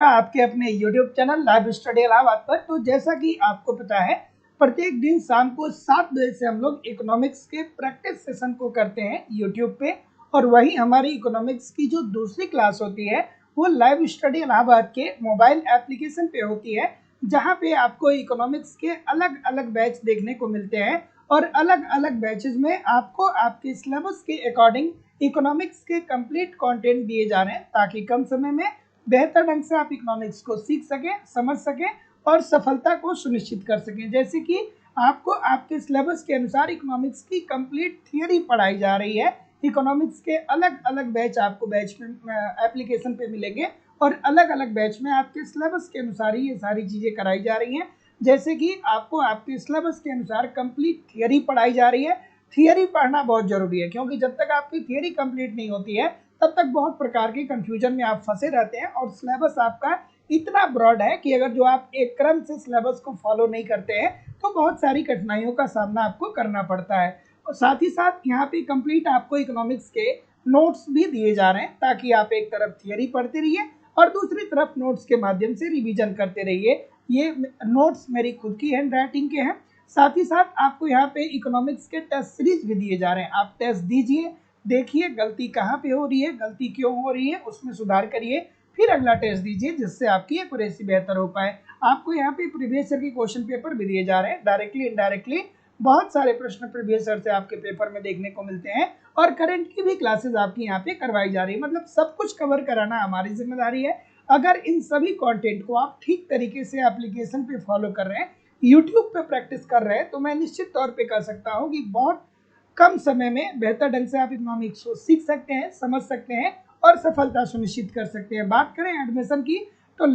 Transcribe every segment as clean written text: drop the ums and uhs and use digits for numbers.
आपके अपने YouTube channel live study Allahabad पर। तो जैसा कि आपको पता है, प्रत्येक दिन शाम को 7 बजे से हम लोग इकोनॉमिक्स के प्रैक्टिस सेशन को करते हैं YouTube पे। और वही हमारी इकोनॉमिक्स की जो दूसरी क्लास होती है वो लाइव स्टडी इलाहाबाद के मोबाइल एप्लीकेशन पे होती है, जहाँ पे आपको इकोनॉमिक्स के अलग अलग बैच देखने को मिलते हैं। और अलग अलग बैचेज में आपको आपके सिलेबस के अकॉर्डिंग इकोनॉमिक्स के कंप्लीट कंटेंट दिए जा रहे हैं, ताकि कम समय में बेहतर ढंग से आप इकोनॉमिक्स को सीख सकें, समझ सकें और सफलता को सुनिश्चित कर सकें। जैसे कि आपको आपके सिलेबस के अनुसार इकोनॉमिक्स की कंप्लीट थियरी पढ़ाई जा रही है। इकोनॉमिक्स के अलग अलग बैच आपको बैच में एप्लीकेशन पे मिलेंगे, और अलग अलग बैच में आपके सिलेबस के अनुसार ही ये सारी चीज़ें कराई जा रही हैं। जैसे कि आपको आपके सिलेबस के अनुसार कंप्लीट थियरी पढ़ाई जा रही है। थियरी पढ़ना बहुत जरूरी है, क्योंकि जब तक आपकी थियरी कंप्लीट नहीं होती है तब तक बहुत प्रकार के कंफ्यूजन में आप फंसे रहते हैं। और सिलेबस आपका इतना ब्रॉड है कि अगर जो आप एक क्रम से सिलेबस को फॉलो नहीं करते हैं तो बहुत सारी कठिनाइयों का सामना आपको करना पड़ता है। और साथ ही साथ यहाँ पे कंप्लीट आपको इकोनॉमिक्स के नोट्स भी दिए जा रहे हैं, ताकि आप एक तरफ थियरी पढ़ते रहिए और दूसरी तरफ नोट्स के माध्यम से रिवीजन करते रहिए। ये नोट्स मेरी खुद की हैंड राइटिंग के हैं। साथ ही साथ आपको यहाँ पे इकोनॉमिक्स के टेस्ट सीरीज भी दिए जा रहे हैं। आप टेस्ट दीजिए, देखिए गलती कहाँ पे हो रही है, गलती क्यों हो रही है, उसमें सुधार करिए, फिर अगला टेस्ट दीजिए, जिससे आपकी एक्यूरेसी बेहतर हो पाए। आपको यहाँ पे प्रीवियस ईयर के क्वेश्चन पेपर भी दिए जा रहे हैं, डायरेक्टली इनडायरेक्टली बहुत सारे प्रश्न प्रीवियस ईयर से आपके पेपर में देखने को मिलते हैं। और करंट की भी क्लासेस आपकी यहाँ पे करवाई जा रही है। मतलब सब कुछ कवर कराना हमारी जिम्मेदारी है। अगर इन सभी कंटेंट को आप ठीक तरीके से एप्लीकेशन पे फॉलो कर रहे हैं, यूट्यूब पे प्रैक्टिस कर रहे हैं, तो मैं निश्चित तौर पे कह सकता हूँ कि बहुत कम समय में बेहतर ढंग से आप इकोनॉमिक्स को सीख सकते हैं, समझ सकते हैं और सफलता सुनिश्चित कर सकते हैं। बात करें एडमिशन की, तो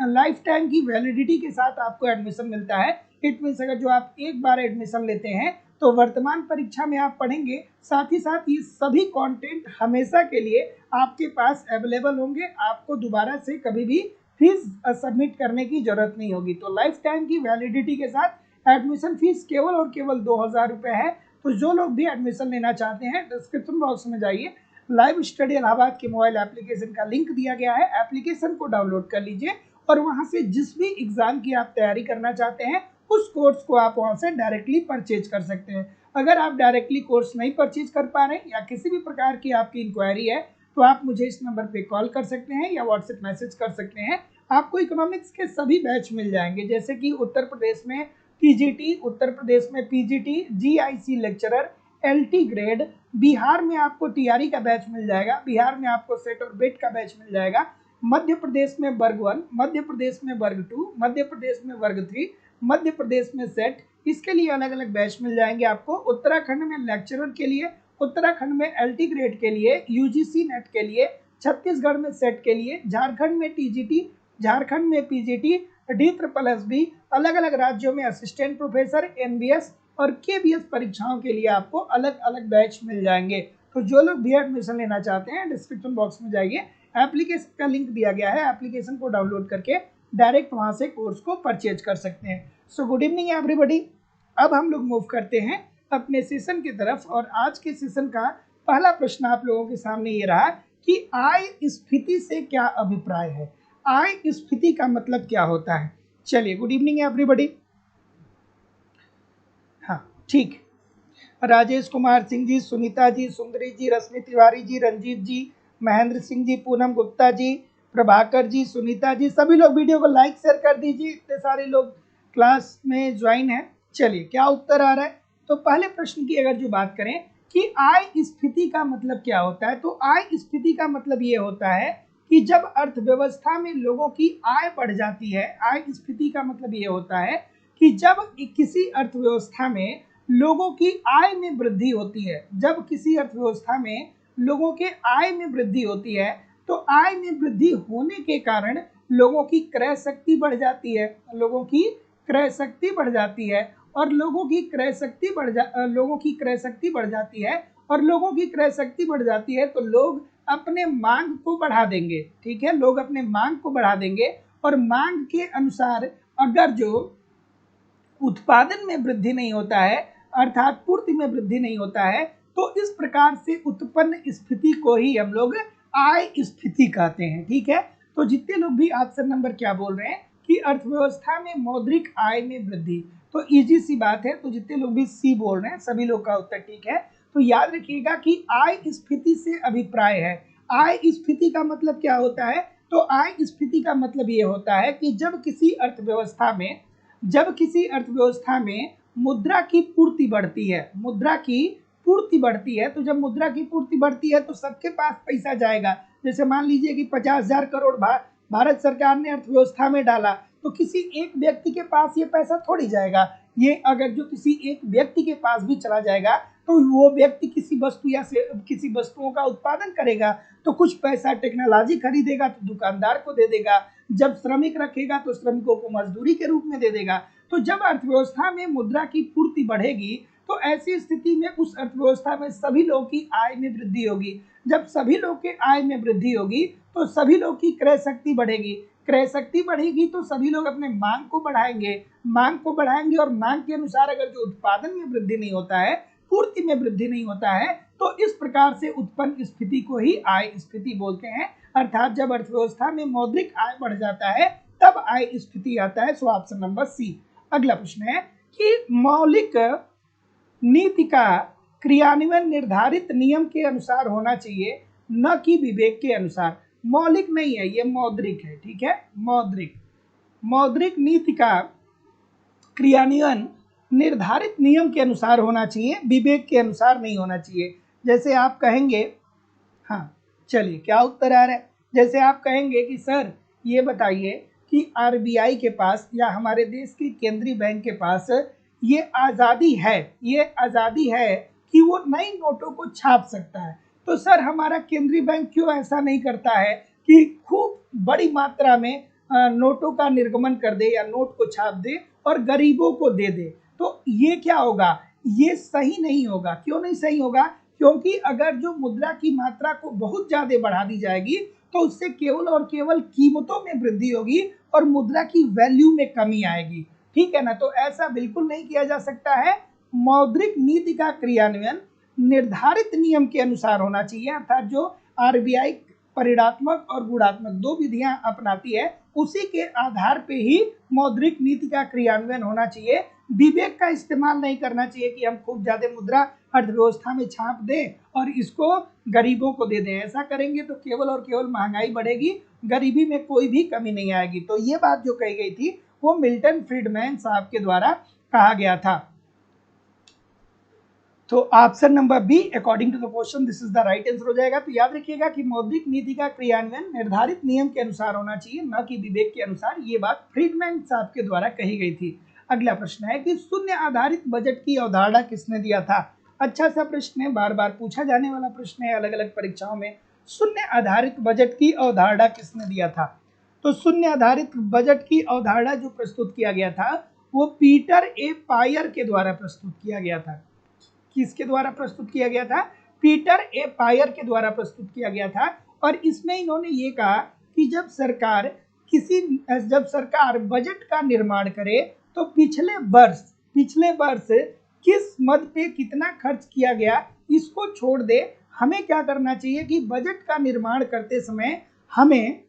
लाइफ टाइम की वैलिडिटी के साथ आपको एडमिशन मिलता है। इट मीन्स अगर जो आप एक बार एडमिशन लेते हैं तो वर्तमान परीक्षा में आप पढ़ेंगे, साथ ही साथ ये सभी कंटेंट हमेशा के लिए आपके पास अवेलेबल होंगे। आपको दोबारा से कभी भी फीस सबमिट करने की जरूरत नहीं होगी। तो लाइफ टाइम की वैलिडिटी के साथ एडमिशन फीस केवल और केवल 2000 रुपये है। तो जो लोग भी एडमिशन लेना चाहते हैं, डिस्क्रिप्शन बॉक्स में जाइए, लाइव स्टडी इलाहाबाद के मोबाइल एप्लीकेशन का लिंक दिया गया है। एप्लीकेशन को डाउनलोड कर लीजिए और वहां से जिस भी एग्जाम की आप तैयारी करना चाहते हैं उस कोर्स को आप वहां से डायरेक्टली परचेज कर सकते हैं। अगर आप डायरेक्टली कोर्स नहीं परचेज कर पा रहे हैं या किसी भी प्रकार की आपकी इंक्वायरी है, तो आप मुझे इस नंबर पे कॉल कर सकते हैं या व्हाट्सएप मैसेज कर सकते हैं। आपको इकोनॉमिक्स के सभी बैच मिल जाएंगे, जैसे कि उत्तर प्रदेश में टीजीटी, उत्तर प्रदेश में PGT, GIC lecturer, LT grade. Bihar में आपको टीआरई का बैच मिल जाएगा, बिहार में आपको सेट और बेट का बैच मिल जाएगा। मध्य प्रदेश में वर्ग 1, मध्य प्रदेश में वर्ग 2, मध्य प्रदेश में वर्ग 3, मध्य प्रदेश में सेट, इसके लिए अलग अलग बैच मिल जाएंगे आपको। उत्तराखंड में लेक्चरर के लिए, उत्तराखंड में एलटी ग्रेड के लिए, यूजीसी नेट के लिए, छत्तीसगढ़ में सेट के लिए, झारखंड में टीजीटी, झारखंड में पीजीटी, D++B, अलग अलग राज्यों में असिस्टेंट प्रोफेसर, एनबीएस और केबीएस परीक्षाओं के लिए आपको अलग अलग बैच मिल जाएंगे। तो जो लोग भी एडमिशन लेना चाहते हैं, डिस्क्रिप्शन बॉक्स में जाइए, एप्लीकेशन का लिंक दिया गया है, एप्लीकेशन को डाउनलोड करके डायरेक्ट वहां से कोर्स को परचेज कर सकते हैं। So good evening everybody. अब हम लोग मूव करते हैं अपने सेशन की तरफ, और आज के सेशन का पहला प्रश्न आप लोगों के सामने ये रहा कि आय स्फीति से क्या अभिप्राय है। आय स्फीति का मतलब क्या होता है। चलिए, गुड इवनिंग एवरीबॉडी। हाँ, ठीक। राजेश कुमार सिंह जी, सुनीता जी, सुंदरी जी, रश्मि तिवारी जी, रंजीत जी, महेंद्र सिंह जी, पूनम गुप्ता जी, प्रभाकर जी, सुनीता जी, सभी लोग वीडियो को लाइक शेयर कर दीजिए। इतने सारे लोग क्लास में ज्वाइन है। चलिए, क्या उत्तर आ रहा है। तो पहले प्रश्न की अगर जो बात करें कि आय स्फीति का मतलब क्या होता है, तो आय स्फीति का मतलब ये होता है कि जब अर्थव्यवस्था में लोगों की आय बढ़ जाती है। आय स्फीति का मतलब ये होता है कि जब किसी अर्थव्यवस्था में लोगों की आय में वृद्धि होती है, जब किसी अर्थव्यवस्था में लोगों के आय में वृद्धि होती है, तो आय में वृद्धि होने के कारण लोगों की क्रय शक्ति बढ़ जाती है, लोगों की क्रय शक्ति बढ़ जाती है, और लोगों की क्रय शक्ति बढ़ जाती है, और लोगों की क्रय शक्ति बढ़ जाती है, तो लोग अपने मांग को बढ़ा देंगे। ठीक है, लोग अपने मांग को बढ़ा देंगे, और मांग के अनुसार अगर जो उत्पादन में वृद्धि नहीं होता है, अर्थात पूर्ति में वृद्धि नहीं होता है, तो इस प्रकार से उत्पन्न स्थिति को ही हम लोग आय स्फीति कहते हैं। ठीक है, तो जितने लोग भी ऑप्शन नंबर क्या बोल रहे हैं कि अर्थव्यवस्था में मौद्रिक आय में वृद्धि, तो इजी सी बात है। तो जितने लोग भी सी बोल रहे हैं सभी लोग का उत्तर ठीक है। तो याद रखिएगा कि आय स्फीति से अभिप्राय है। आय स्फीति का मतलब क्या होता है? तो आय स्फीति का मतलब ये होता है कि जब किसी अर्थव्यवस्था में मुद्रा की पूर्ति बढ़ती है, तो जब मुद्रा की पूर्ति बढ़ती है तो सबके पास पैसा जाएगा। जैसे मान लीजिए कि 50,000 करोड़ भारत सरकार ने अर्थव्यवस्था में डाला, तो किसी एक व्यक्ति के पास ये पैसा थोड़ी जाएगा। ये अगर जो किसी एक व्यक्ति के पास भी चला जाएगा तो वो व्यक्ति किसी वस्तुओं का उत्पादन करेगा, तो कुछ पैसा टेक्नोलॉजी खरीदेगा तो दुकानदार को दे देगा, जब श्रमिक रखेगा तो श्रमिकों को मजदूरी के रूप में दे देगा। तो जब अर्थव्यवस्था में मुद्रा की पूर्ति बढ़ेगी तो ऐसी स्थिति में उस अर्थव्यवस्था में सभी लोगों की आय में वृद्धि होगी। जब सभी लोग के आय में वृद्धि होगी तो सभी लोग की क्रय शक्ति बढ़ेगी, क्रय शक्ति बढ़ेगी तो सभी लोग अपने मांग को बढ़ाएंगे और मांग के अनुसार अगर जो उत्पादन में वृद्धि नहीं होता है, पूर्ति में वृद्धि नहीं होता है, तो इस प्रकार से उत्पन्न स्थिति को ही आय स्फीति बोलते हैं। अर्थात जब अर्थव्यवस्था में मौद्रिक आय बढ़ जाता है तब आय स्फीति आता है। So option number C. अगला प्रश्न है कि मौलिक नीति का क्रियान्वयन निर्धारित नियम के अनुसार होना चाहिए, न कि विवेक के अनुसार। मौलिक नहीं है, ये मौद्रिक है, ठीक है। मौद्रिक नीति का क्रियान्वयन निर्धारित नियम के अनुसार होना चाहिए, विवेक के अनुसार नहीं होना चाहिए। जैसे आप कहेंगे, हाँ चलिए क्या उत्तर आ रहा है, जैसे आप कहेंगे कि सर ये बताइए कि आरबीआई के पास या हमारे देश के केंद्रीय बैंक के पास ये आज़ादी है कि वो नई नोटों को छाप सकता है, तो सर हमारा केंद्रीय बैंक क्यों ऐसा नहीं करता है कि खूब बड़ी मात्रा में नोटों का निर्गमन कर दे या नोट को छाप दे और गरीबों को दे दे? तो ये क्या होगा, ये सही नहीं होगा। क्यों नहीं सही होगा? क्योंकि अगर जो मुद्रा की मात्रा को बहुत ज्यादा बढ़ा दी जाएगी तो उससे केवल और केवल कीमतों में वृद्धि होगी और मुद्रा की वैल्यू में कमी आएगी, ठीक है ना। तो ऐसा बिल्कुल नहीं किया जा सकता है। मौद्रिक नीति का क्रियान्वयन निर्धारित नियम के अनुसार होना चाहिए, अर्थात जो आरबीआई परिणात्मक और गुणात्मक दो विधियां अपनाती है उसी के आधार पे ही मौद्रिक नीति का क्रियान्वयन होना चाहिए। विवेक का इस्तेमाल नहीं करना चाहिए कि हम खूब ज्यादा मुद्रा अर्थव्यवस्था में छाप दें और इसको गरीबों को दे दें। ऐसा करेंगे तो केवल और केवल महंगाई बढ़ेगी, गरीबी में कोई भी कमी नहीं आएगी। तो ये बात जो कही गई थी वो मिल्टन फ्रीडमैन साहब के द्वारा कहा गया था। तो option number B according to the question this is the right answer हो जाएगा। तो याद रखिएगा कि मौद्रिक नीति का क्रियान्वयन निर्धारित नियम के अनुसार होना चाहिए, न कि विवेक के अनुसार। ये बात फ्रीडमैन साहब के द्वारा कही गई थी। अगला प्रश्न है कि शून्य आधारित बजट की अवधारणा किसने दिया था? अच्छा सा प्रश्न है, बार बार पूछा जाने वाला प्रश्न है अलग अलग परीक्षाओं में। शून्य आधारित बजट की अवधारणा किसने दिया था? तो शून्य आधारित बजट की अवधारणा जो प्रस्तुत किया गया था वो पीटर ए पायर के द्वारा प्रस्तुत किया गया था। किसके द्वारा प्रस्तुत किया गया था? पीटर ए पायर के द्वारा प्रस्तुत किया गया था। और इसमें इन्होंने ये कहा कि जब सरकार बजट का निर्माण करे तो पिछले वर्ष किस मद पे कितना खर्च किया गया इसको छोड़ दे। हमें क्या करना चाहिए कि बजट का निर्माण करते समय हमें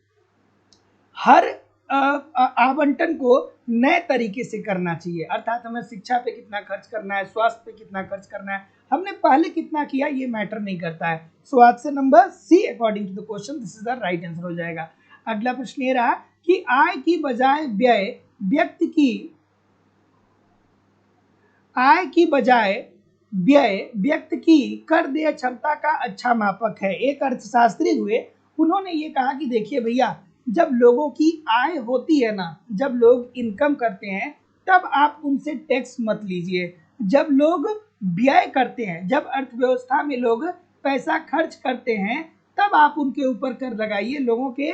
हर आवंटन को नए तरीके से करना चाहिए, अर्थात हमें शिक्षा पे कितना खर्च करना है, स्वास्थ्य पे कितना खर्च करना है, हमने पहले कितना किया ये मैटर नहीं करता है। So option number C according to the question this is the right answer हो जाएगा। अगला प्रश्न ये रहा कि आय की बजाय व्यक्ति की कर देय क्षमता का अच्छा मापक है। एक अर्थशास्त्री हुए, उन्होंने ये कहा कि देखिए भैया, जब लोगों की आय होती है ना, जब लोग इनकम करते हैं तब आप उनसे टैक्स मत लीजिए। जब लोग व्यय करते हैं, जब अर्थव्यवस्था में लोग पैसा खर्च करते हैं तब आप उनके ऊपर कर लगाइए। लोगों के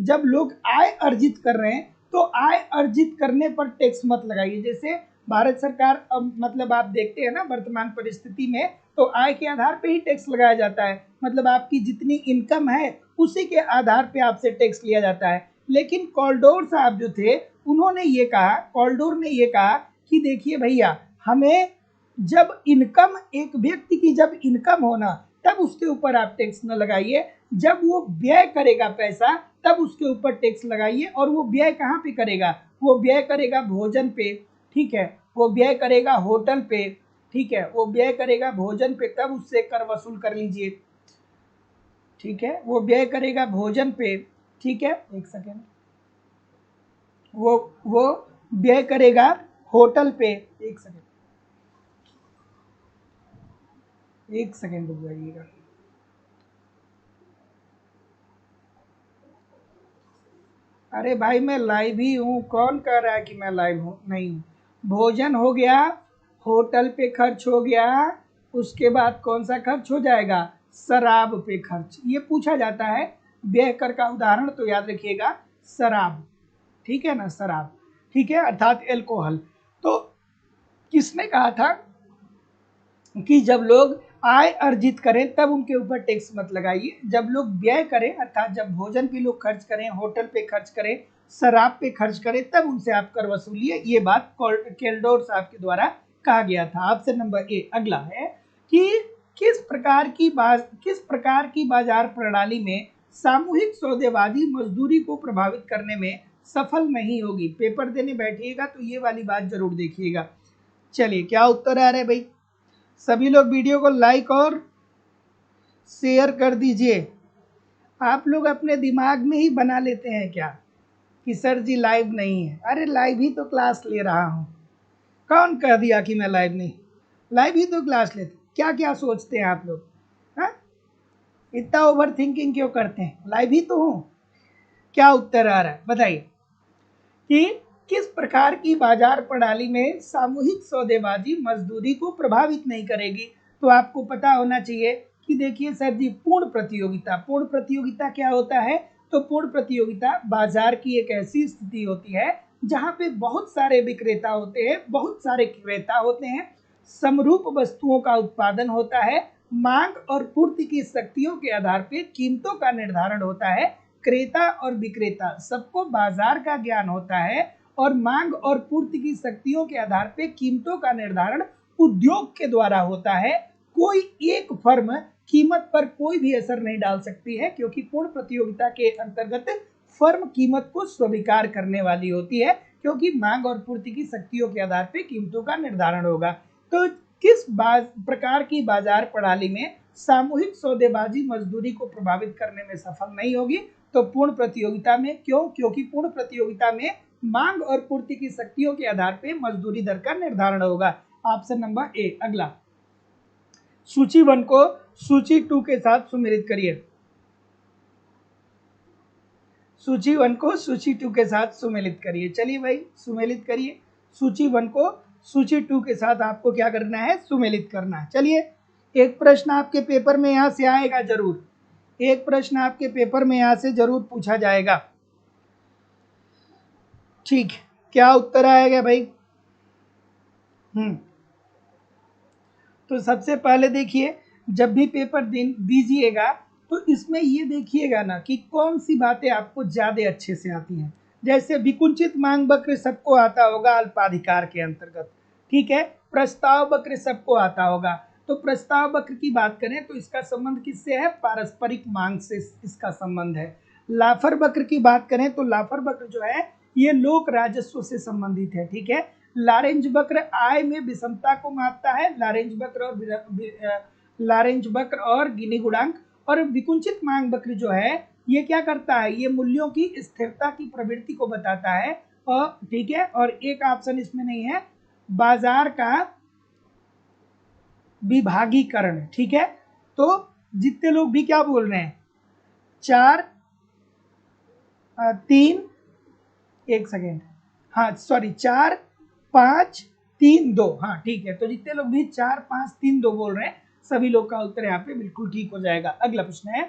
जब लोग आय अर्जित कर रहे हैं तो आय अर्जित करने पर टैक्स मत लगाइए। जैसे भारत सरकार मतलब आप देखते हैं ना वर्तमान परिस्थिति में तो आय के आधार पे ही टैक्स लगाया जाता है, मतलब आपकी जितनी इनकम है उसी के आधार पे आपसे टैक्स लिया जाता है। लेकिन कॉलडोर साहब जो थे उन्होंने ये कहा, कॉलडोर ने ये कहा कि देखिए भैया, हमें जब इनकम, एक व्यक्ति की जब इनकम होना तब उसके ऊपर आप टैक्स न लगाइए। जब वो व्यय करेगा पैसा तब उसके ऊपर टैक्स लगाइए। और वो व्यय कहाँ पे करेगा? वो व्यय करेगा भोजन पे, ठीक है, वो व्यय करेगा होटल पे, ठीक है, वो व्यय करेगा भोजन पे, तब उससे कर वसूल कर लीजिए, ठीक है, वो व्यय करेगा भोजन पे, ठीक है, एक सेकेंड, वो व्यय करेगा होटल पे, एक सेकेंड, एक सेकेंड रुक जाइएगा। अरे भाई मैं लाइव ही हूँ, कौन कह रहा है कि मैं लाइव हूँ? नहीं हूँ। भोजन हो गया, होटल पे खर्च हो गया, उसके बाद कौन सा खर्च हो जाएगा? शराब पे खर्च। ये पूछा जाता है व्यय कर का उदाहरण, तो याद रखिएगा शराब, ठीक है ना, शराब, ठीक है, अर्थात एल्कोहल। तो किसने कहा था कि जब लोग आय अर्जित करें तब उनके ऊपर टैक्स मत लगाइए, जब लोग व्यय करें अर्थात जब भोजन पे लोग खर्च करें, होटल पे खर्च करें, शराब पे खर्च करें, तब उनसे आप कर वसूलिए। ये बात केल्डोर साहब के द्वारा कहा गया था। ऑप्शन नंबर ए अगला है कि किस प्रकार की बाजार प्रणाली में सामूहिक सौदेबाजी मजदूरी को प्रभावित करने में सफल नहीं होगी? पेपर देने बैठिएगा तो ये वाली बात जरूर देखिएगा। चलिए क्या उत्तर आ रहा है भाई? सभी लोग वीडियो को लाइक और शेयर कर दीजिए। आप लोग अपने दिमाग में ही बना लेते हैं क्या कि सर जी लाइव नहीं है? अरे लाइव ही तो क्लास ले रहा हूँ। कौन कह दिया कि मैं लाइव नहीं? लाइव ही तो क्लास लेते। क्या क्या सोचते हैं आप लोग? हाँ, इतना ओवर थिंकिंग क्यों करते हैं? लाइव ही तो हूँ। क्या उत्तर आ रहा है बताइए कि किस प्रकार की बाजार प्रणाली में सामूहिक सौदेबाजी मजदूरी को प्रभावित नहीं करेगी? तो आपको पता होना चाहिए कि देखिए सर जी, पूर्ण प्रतियोगिता। पूर्ण प्रतियोगिता क्या होता है? तो पूर्ण प्रतियोगिता बाजार की एक ऐसी स्थिति होती है जहां पे बहुत सारे विक्रेता होते हैं, बहुत सारे क्रेता होते हैं, समरूप वस्तुओं का उत्पादन होता है, मांग और पूर्ति की शक्तियों के आधार पर कीमतों का निर्धारण होता है। क्रेता और विक्रेता सबको बाजार का ज्ञान होता है और मांग और पूर्ति की शक्तियों के आधार पर कीमतों का निर्धारण उद्योग के द्वारा होता है। कोई एक फर्म कीमत पर कोई भी असर नहीं डाल सकती है, क्योंकि पूर्ण प्रतियोगिता के अंतर्गत फर्म कीमत को स्वीकार करने वाली होती है, क्योंकि मांग और पूर्ति की शक्तियों के आधार पर कीमतों का निर्धारण होगा। तो किस प्रकार की बाजार प्रणाली में सामूहिक सौदेबाजी मजदूरी को प्रभावित करने में सफल नहीं होगी? तो पूर्ण प्रतियोगिता में। क्यों? क्योंकि पूर्ण प्रतियोगिता में मांग और पूर्ति की शक्तियों के आधार पर मजदूरी दर का निर्धारण होगा। ऑप्शन नंबर ए अगला। सूची 1 को सूची 2 के साथ सुमेलित करिए। सूची 1 को सूची 2 के साथ सुमेलित करिए। चलिए भाई सुमेलित करिए। सूची 1 को सूची 2 के साथ आपको क्या करना है? सुमेलित करना है। चलिए एक प्रश्न आपके पेपर में यहां से आएगा जरूर, एक प्रश्न आपके पेपर में यहां से जरूर पूछा जाएगा। ठीक, क्या उत्तर आएगा भाई? तो सबसे पहले देखिए, जब भी पेपर दीजिएगा तो इसमें ये देखिएगा ना कि कौन सी बातें आपको ज्यादा अच्छे से आती हैं। जैसे विकुंचित मांग वक्र सबको आता होगा अल्पाधिकार के अंतर्गत, ठीक है। प्रस्ताव वक्र सबको आता होगा। तो प्रस्ताव वक्र की बात करें तो इसका संबंध किससे है? पारस्परिक मांग से इसका संबंध है। लाफर वक्र की बात करें तो लाफर वक्र जो है ये लोक राजस्व से संबंधित है, ठीक है। लारेंज वक्र आय में विषमता को मापता है, लारेंज वक्र और गिनी गुणांक। और विकुंचित मांग वक्र जो है ये क्या करता है? ये मूल्यों की स्थिरता की प्रवृत्ति को बताता है। और ठीक है, और एक ऑप्शन इसमें नहीं है, बाजार का विभागीकरण, ठीक है। तो जितने लोग भी क्या बोल रहे हैं, 4 3 एक सेकेंड, हाँ सॉरी 4 5 3 2, हाँ ठीक है। तो जितने लोग भी 4 5 3 2 बोल रहे हैं सभी लोग का उत्तर यहाँ पे बिल्कुल ठीक हो जाएगा। अगला प्रश्न है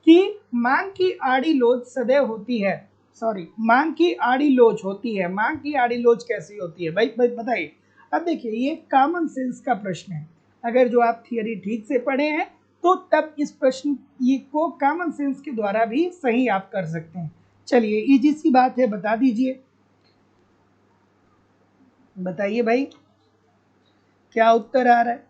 कि मांग की आड़ी लोच सदैव होती है, सॉरी मांग की आड़ी लोच होती है। मांग की आड़ी लोच कैसी होती है भाई बताइए। अब देखिए ये कॉमन सेंस का प्रश्न है, अगर जो आप थियरी ठीक से पढ़े हैं तो तब इस प्रश्न ये को कॉमन सेंस के द्वारा भी सही आप कर सकते हैं। चलिए इजी सी बात है, बता दीजिए, बताइए भाई क्या उत्तर आ रहा है?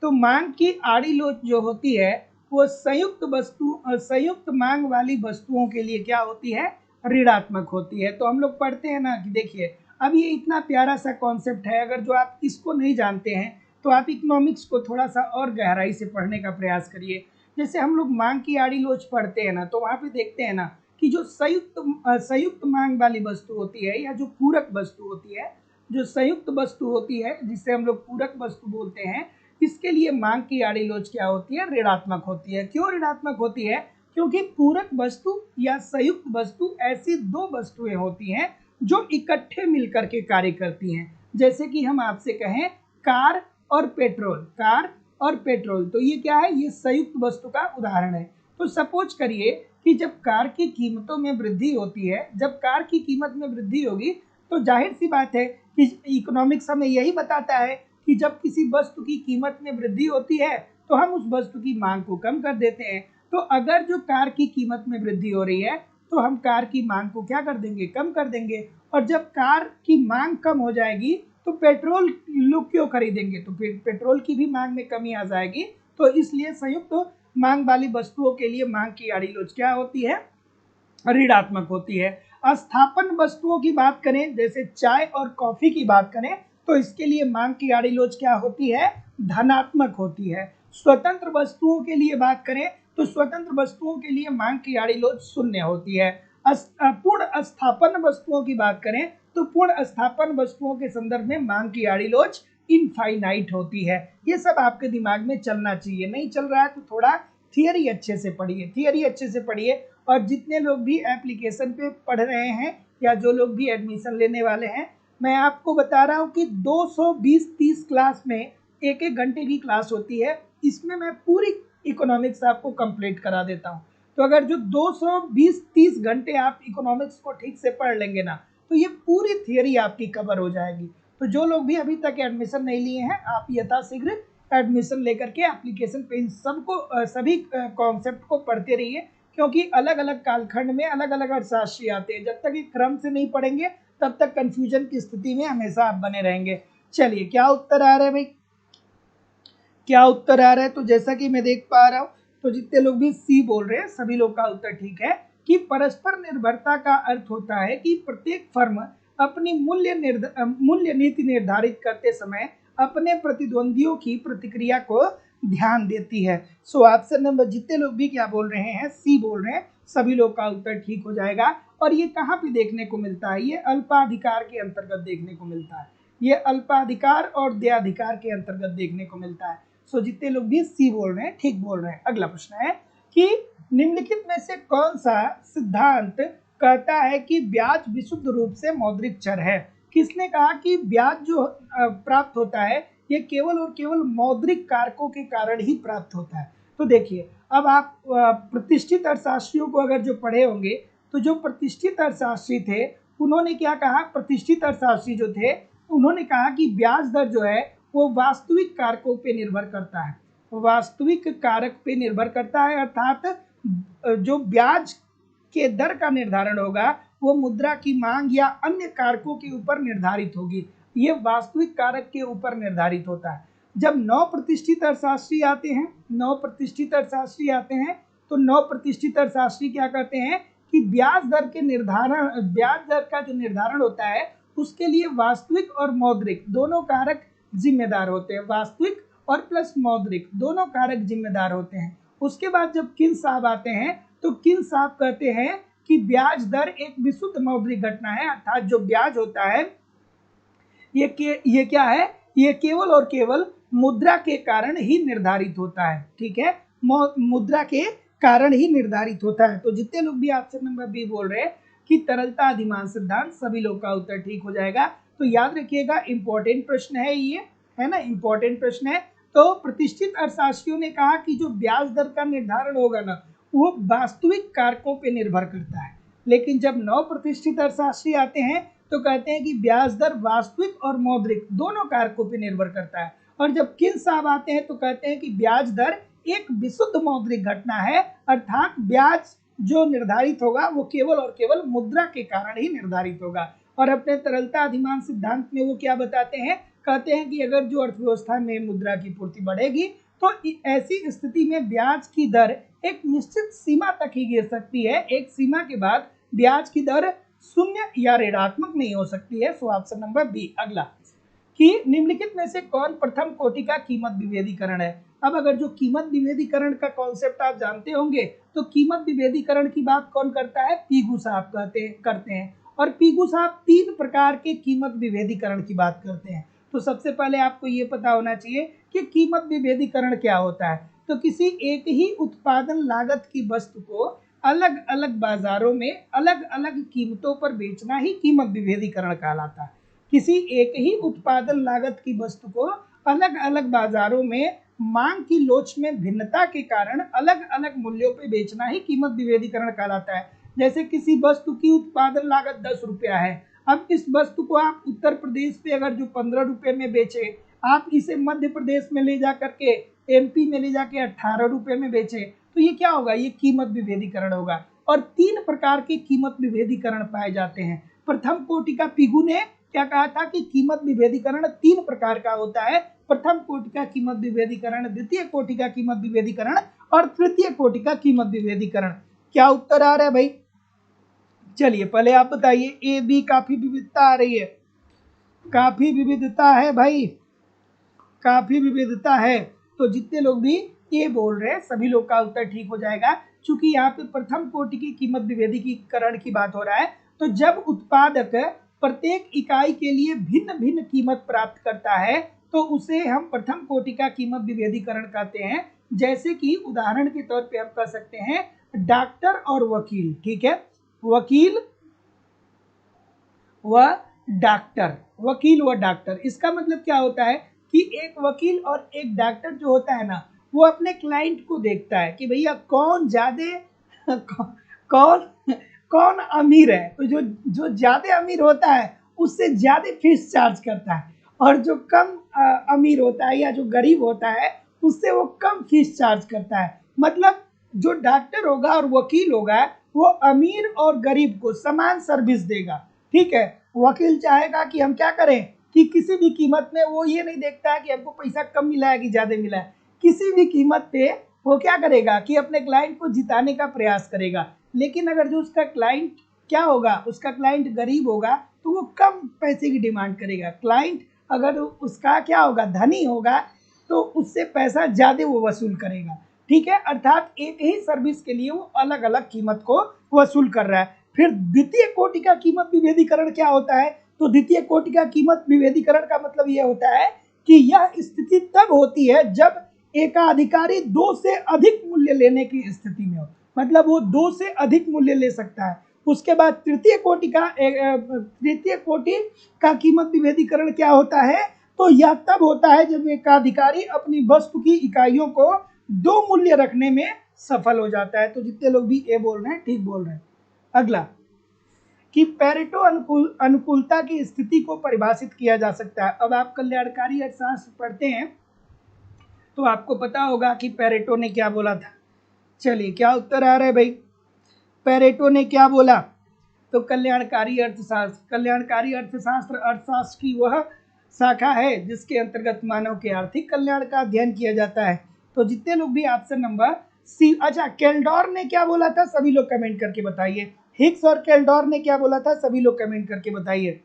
तो मांग की आड़ी लोच जो होती है वो संयुक्त मांग वाली वस्तुओं के लिए क्या होती है, ऋणात्मक होती है। तो हम लोग पढ़ते हैं ना कि देखिए अब ये इतना प्यारा सा कॉन्सेप्ट है, अगर जो आप इसको नहीं जानते हैं तो आप इकोनॉमिक्स को थोड़ा सा और गहराई से पढ़ने का प्रयास करिए। जैसे हम लोग मांग की आड़ी लोच पढ़ते हैं ना, तो वहाँ पे देखते हैं ना कि जो संयुक्त मांग वाली वस्तु होती है या जो पूरक वस्तु होती है, जो संयुक्त वस्तु होती है जिससे हम लोग पूरक वस्तु बोलते हैं, इसके लिए मांग की आड़ी लोच क्या होती है, ऋणात्मक होती है। क्यों ऋणात्मक होती है? क्योंकि पूरक वस्तु या संयुक्त वस्तु ऐसी दो वस्तुएं होती हैं जो इकट्ठे मिलकर के कार्य करती हैं। जैसे कि हम आपसे कहें कार और पेट्रोल, तो ये क्या है, ये संयुक्त वस्तु का उदाहरण है। तो सपोज करिए कि जब कार की कीमतों में वृद्धि होती है, जब कार की कीमत में वृद्धि होगी तो जाहिर सी बात है कि इकोनॉमिक्स हमें यही बताता है कि जब किसी वस्तु की कीमत में वृद्धि होती है तो हम उस वस्तु की मांग को कम कर देते हैं। तो अगर जो कार की कीमत में वृद्धि हो रही है तो हम कार की मांग को क्या कर देंगे, कम कर देंगे। और जब कार की मांग कम हो जाएगी तो पेट्रोल लोग क्यों खरीदेंगे, तो फिर पेट्रोल की भी मांग में कमी आ जाएगी। तो इसलिए संयुक्त मांग वाली वस्तुओं के लिए मांग की आड़ी लोच क्या होती है, ऋणात्मक होती है। स्थापन वस्तुओं की बात करें, जैसे चाय और कॉफी की बात करें, तो इसके लिए मांग की आड़ी लोच क्या होती है, धनात्मक होती है। स्वतंत्र वस्तुओं के लिए बात करें तो स्वतंत्र वस्तुओं के लिए मांग की आड़ी लोच शून्य होती है। पूर्ण स्थापन वस्तुओं की बात करें तो पूर्ण स्थापन वस्तुओं के संदर्भ में मांग की आड़ी लोच इनफाइनाइट होती है। ये सब आपके दिमाग में चलना चाहिए, नहीं चल रहा है तो थोड़ा थियरी अच्छे से पढ़िए। और जितने लोग भी एप्लीकेशन पे पढ़ रहे हैं या जो लोग भी एडमिशन लेने वाले हैं, मैं आपको बता रहा हूँ कि 220-30 क्लास में एक घंटे की क्लास होती है, इसमें मैं पूरी इकोनॉमिक्स आपको कंप्लीट करा देता हूँ। तो अगर जो 220-30 घंटे आप इकोनॉमिक्स को ठीक से पढ़ लेंगे ना, तो ये पूरी थियरी आपकी कवर हो जाएगी। तो जो लोग भी अभी तक एडमिशन नहीं लिए हैं, आप यथाशीघ्र एडमिशन लेकर के एप्लीकेशन पे इन सबको सभी कॉन्सेप्ट को पढ़ते रहिए, क्योंकि अलग अलग कालखंड में अलग अलग अर्थशास्त्री आते हैं। जब तक एक क्रम से नहीं पढ़ेंगे तब तक कंफ्यूजन की स्थिति में हमेशा आप बने रहेंगे। चलिए क्या उत्तर आ रहा है भाई, क्या उत्तर आ रहा है? तो जैसा कि मैं देख पा रहा हूँ तो जितने लोग भी सी बोल रहे हैं सभी लोग का उत्तर ठीक है कि परस्पर निर्भरता का अर्थ होता है कि प्रत्येक फर्म अपनी मूल्य नीति निर्धारित करते समय अपने प्रतिद्वंदियों की प्रतिक्रिया को ध्यान देती है। सो ऑप्शन नंबर, जितने लोग भी क्या बोल रहे हैं, सी बोल रहे हैं, सभी लोग का उत्तर ठीक हो जाएगा। और ये कहाँ पे देखने को मिलता है, ये अल्पाधिकार के अंतर्गत देखने को मिलता है, ये अल्पाधिकार और दयाधिकार के अंतर्गत देखने को मिलता है। सो जितने लोग भी सी बोल रहे हैं ठीक बोल रहे हैं। अगला प्रश्न है कि निम्नलिखित में से कौन सा सिद्धांत कहता है कि ब्याज विशुद्ध रूप से मौद्रिक चर है? किसने कहा कि ब्याज जो प्राप्त होता है ये केवल और केवल मौद्रिक कारकों के कारण ही प्राप्त होता है? तो देखिए, अब आप प्रतिष्ठित अर्थशास्त्रियों को अगर जो पढ़े होंगे तो जो प्रतिष्ठित अर्थशास्त्री थे उन्होंने क्या कहा, प्रतिष्ठित अर्थशास्त्री जो थे उन्होंने कहा कि ब्याज दर जो है वो वास्तविक कारकों पे निर्भर करता है, वास्तविक कारक पे निर्भर करता है। अर्थात जो ब्याज के दर का निर्धारण होगा वो मुद्रा की मांग या अन्य कारकों के ऊपर निर्धारित होगी, ये वास्तविक कारक के ऊपर निर्धारित होता है। जब 9 प्रतिष्ठित अर्थशास्त्री आते हैं, 9 प्रतिष्ठित अर्थशास्त्री आते हैं तो 9 प्रतिष्ठित अर्थशास्त्री क्या कहते हैं कि ब्याज दर का जो निर्धारण होता है उसके लिए वास्तविक और मौद्रिक दोनों कारक जिम्मेदार होते हैं, वास्तविक और प्लस मौद्रिक दोनों कारक जिम्मेदार होते हैं। उसके बाद जब किन साहब आते हैं तो किन साहब कहते हैं कि ब्याज दर एक विशुद्ध मौद्रिक घटना है, अर्थात जो ब्याज होता है ये क्या है, ये केवल और केवल मुद्रा के कारण ही निर्धारित होता है। ठीक है, मुद्रा के कारण ही निर्धारित होता है। तो जितने लोग भी ऑप्शन नंबर बी बोल रहे हैं कि तरलता अधिमान सिद्धांत, सभी लोग का उत्तर ठीक हो जाएगा। तो याद रखिएगा, इंपॉर्टेंट प्रश्न है ये, है ना, इंपॉर्टेंट प्रश्न है। तो प्रतिष्ठित अर्थशास्त्रियों ने कहा कि जो ब्याज दर का निर्धारण होगा ना वो वास्तविक कारकों पे निर्भर करता है, लेकिन जब 9 प्रतिष्ठित अर्थशास्त्री आते हैं तो कहते हैं कि ब्याज दर वास्तविक और मौद्रिक दोनों कारकों पे निर्भर करता है। और जब किन साहब आते हैं तो कहते हैं कि ब्याज दर एक विशुद्ध मौद्रिक घटना है, अर्थात ब्याज जो निर्धारित होगा वो केवल और केवल मुद्रा के कारण ही निर्धारित होगा। और अपने तरलता अधिमान सिद्धांत में वो क्या बताते हैं, कहते हैं कि अगर जो अर्थव्यवस्था में मुद्रा की पूर्ति बढ़ेगी तो ऐसी स्थिति में ब्याज की दर एक निश्चित सीमा तक ही गिर सकती है, एक सीमा के बाद ब्याज की दर शून्य या ऋणात्मक नहीं हो सकती है। So option number B. अगला कि निम्नलिखित में से कौन प्रथम कोटि का कीमत विभेदीकरण है। अब अगर जो कीमत विभेदीकरण का कॉन्सेप्ट आप जानते होंगे तो कीमत विभेदीकरण की बात कौन करता है, पीगू साहब करते हैं। और पीगू साहब 3 प्रकार के कीमत विभेदीकरण की बात करते हैं। तो सबसे पहले आपको ये पता होना चाहिए कि कीमत विभेदीकरण क्या होता है। तो किसी एक ही उत्पादन लागत की वस्तु को अलग अलग बाजारों में अलग अलग कीमतों पर बेचना ही कीमत विभेदीकरण कहलाता है। किसी एक ही उत्पादन लागत की वस्तु को अलग अलग बाजारों में मांग की लोच में भिन्नता के कारण अलग अलग मूल्यों पर बेचना ही कीमत विभेदीकरण कहलाता है। जैसे किसी वस्तु की उत्पादन लागत 10 रुपया है, अब इस वस्तु को आप उत्तर प्रदेश पे अगर जो 15 रुपये में बेचे, आप इसे मध्य प्रदेश में ले जा करके एमपी में ले जाके 18 रुपये में बेचे, तो ये क्या होगा, ये कीमत विभेदीकरण होगा। और 3 प्रकार के कीमत विभेदीकरण पाए जाते हैं। प्रथम कोटि का पीगू ने क्या कहा था कि कीमत विभेदीकरण 3 प्रकार का होता है। प्रथम कोटि का कीमत विभेदीकरण, द्वितीय कोटि का कीमत विभेदीकरण और तृतीय कोटि का कीमत विभेदीकरण। क्या उत्तर आ रहा है भाई? चलिए पहले आप बताइए। ए बी काफी विविधता आ रही है, काफी विविधता है भाई, काफी विविधता है। तो जितने लोग भी ये बोल रहे हैं सभी लोग का उत्तर ठीक हो जाएगा, क्योंकि यहाँ पे प्रथम कोटि की कीमत विभेदीकरण की बात हो रहा है। तो जब उत्पादक प्रत्येक इकाई के लिए भिन्न भिन्न कीमत प्राप्त करता है तो उसे हम प्रथम कोटि का कीमत विभेदीकरण कहते हैं। जैसे कि उदाहरण के तौर पे हम कह सकते हैं डॉक्टर और वकील, ठीक है, वकील व डॉक्टर, वकील व डॉक्टर। इसका मतलब क्या होता है कि एक वकील और एक डॉक्टर जो होता है ना, वो अपने क्लाइंट को देखता है कि भैया कौन ज्यादा कौन कौन अमीर है, तो जो ज्यादा अमीर होता है उससे ज्यादा फीस चार्ज करता है, और जो कम अमीर होता है या जो गरीब होता है उससे वो कम फीस चार्ज करता है। मतलब जो डॉक्टर होगा और वकील होगा वो अमीर और गरीब को समान सर्विस देगा, ठीक है। वकील चाहेगा कि हम क्या करें कि किसी भी कीमत में, वो ये नहीं देखता है कि हमको पैसा कम मिला है कि ज़्यादा मिला है, किसी भी कीमत पे वो क्या करेगा कि अपने क्लाइंट को जिताने का प्रयास करेगा। लेकिन अगर जो उसका क्लाइंट क्या होगा, उसका क्लाइंट गरीब होगा तो वो कम पैसे की डिमांड करेगा। क्लाइंट अगर उसका क्या होगा, धनी होगा, तो उससे पैसा ज़्यादा वो वसूल करेगा, ठीक है। अर्थात एक ही सर्विस के लिए वो अलग अलग कीमत को वसूल कर रहा है। फिर द्वितीय कोटि का कीमत विभेदीकरण क्या होता है? तो द्वितीय कोटि का कीमत विभेदीकरण का मतलब यह होता है कि यह स्थिति तब होती है जब एकाधिकारी 2 से अधिक मूल्य लेने की स्थिति में हो, मतलब वो 2 से अधिक मूल्य ले सकता है। उसके बाद तृतीय कोटि का कीमत विभेदीकरण क्या होता है? तो यह तब होता है जब एकाधिकारी अपनी वस्तु की इकाइयों को 2 मूल्य रखने में सफल हो जाता है। तो जितने लोग भी ए बोल रहे हैं ठीक बोल रहे हैं। अगला कि पेरेटो अनुकूलता की स्थिति को परिभाषित किया जा सकता है। अब आप कल्याणकारी अर्थशास्त्र पढ़ते हैं तो आपको पता होगा कि पेरेटो ने क्या बोला था। चलिए क्या उत्तर आ रहा है भाई? पेरेटो ने क्या बोला? तो कल्याणकारी अर्थशास्त्र अर्थशास्त्र की वह शाखा है जिसके अंतर्गत मानव के आर्थिक कल्याण का अध्ययन किया जाता है। तो जितने लोग भी ऑप्शन नंबर सी, अच्छा केल्डॉर ने क्या बोला था, सभी लोग कमेंट करके बताइए। हिक्स और केल्डॉर ने क्या बोला था, सभी लोग कमेंट करके बताइए।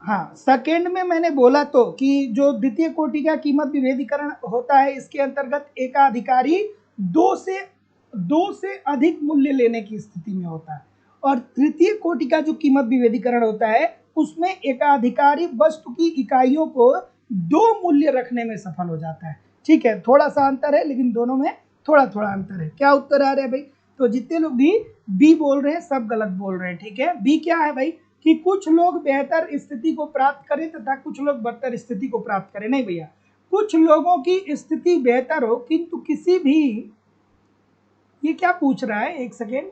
हाँ, सेकेंड में मैंने बोला तो कि जो द्वितीय कोटि का कीमत विभेदीकरण होता है इसके अंतर्गत एकाधिकारी 2 से अधिक मूल्य लेने की स्थिति में होता है, और तृतीय कोटि का जो कीमत विभेदीकरण होता है उसमें एकाधिकारी वस्तु की इकाइयों को 2 मूल्य रखने में सफल हो जाता है, ठीक है। थोड़ा सा अंतर है लेकिन दोनों में थोड़ा थोड़ा अंतर है। क्या उत्तर आ रहा है भाई? तो जितने लोग भी बी बोल रहे हैं सब गलत बोल रहे हैं, ठीक है। बी क्या है भाई कि कुछ लोग बेहतर स्थिति को प्राप्त करें तथा कुछ लोग बदतर स्थिति को प्राप्त करें। नहीं भैया, कुछ लोगों की स्थिति बेहतर हो किंतु किसी भी, ये क्या पूछ रहा है, एक सेकेंड,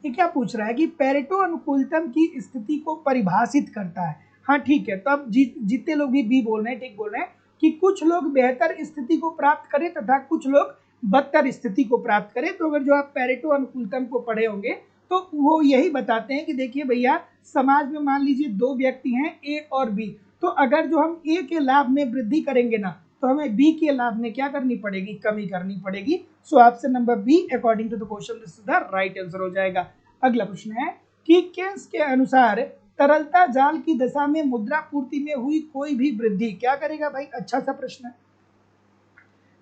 ये क्या पूछ रहा है कि पेरेटो अनुकूलतम की स्थिति को परिभाषित करता है। हाँ ठीक है, तो अब जितने लोग भी बी बोल रहे हैं ठीक बोल रहे हैं कि कुछ लोग बेहतर स्थिति को प्राप्त करें तथा कुछ लोग बदतर स्थिति को प्राप्त करें। तो अगर जो आप पेरेटो अनुकूलतम को पढ़े होंगे तो वो यही बताते हैं कि देखिए भैया, समाज में मान लीजिए दो व्यक्ति हैं ए और बी, तो अगर जो हम ए के लाभ में वृद्धि करेंगे ना, तो हमें बी के लाभ में क्या करनी पड़ेगी, कमी करनी पड़ेगी। So option number B according to the question this is the right answer हो जाएगा। अगला प्रश्न है कि केन्स के अनुसार तरलता जाल की दशा में मुद्रा पूर्ति में हुई कोई भी वृद्धि क्या करेगा भाई, अच्छा सा प्रश्न है।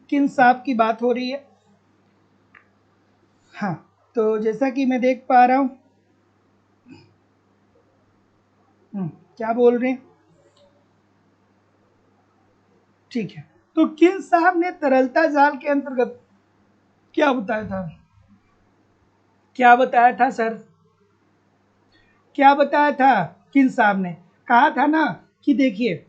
किन साहब की बात हो रही है? हाँ, तो जैसा कि मैं देख पा रहा हूं, क्या बोल रहे हैं, ठीक है। तो किन साहब ने तरलता जाल के अंतर्गत क्या बताया था, क्या बताया था सर, क्या बताया था? किन साहब ने कहा था ना कि देखिए,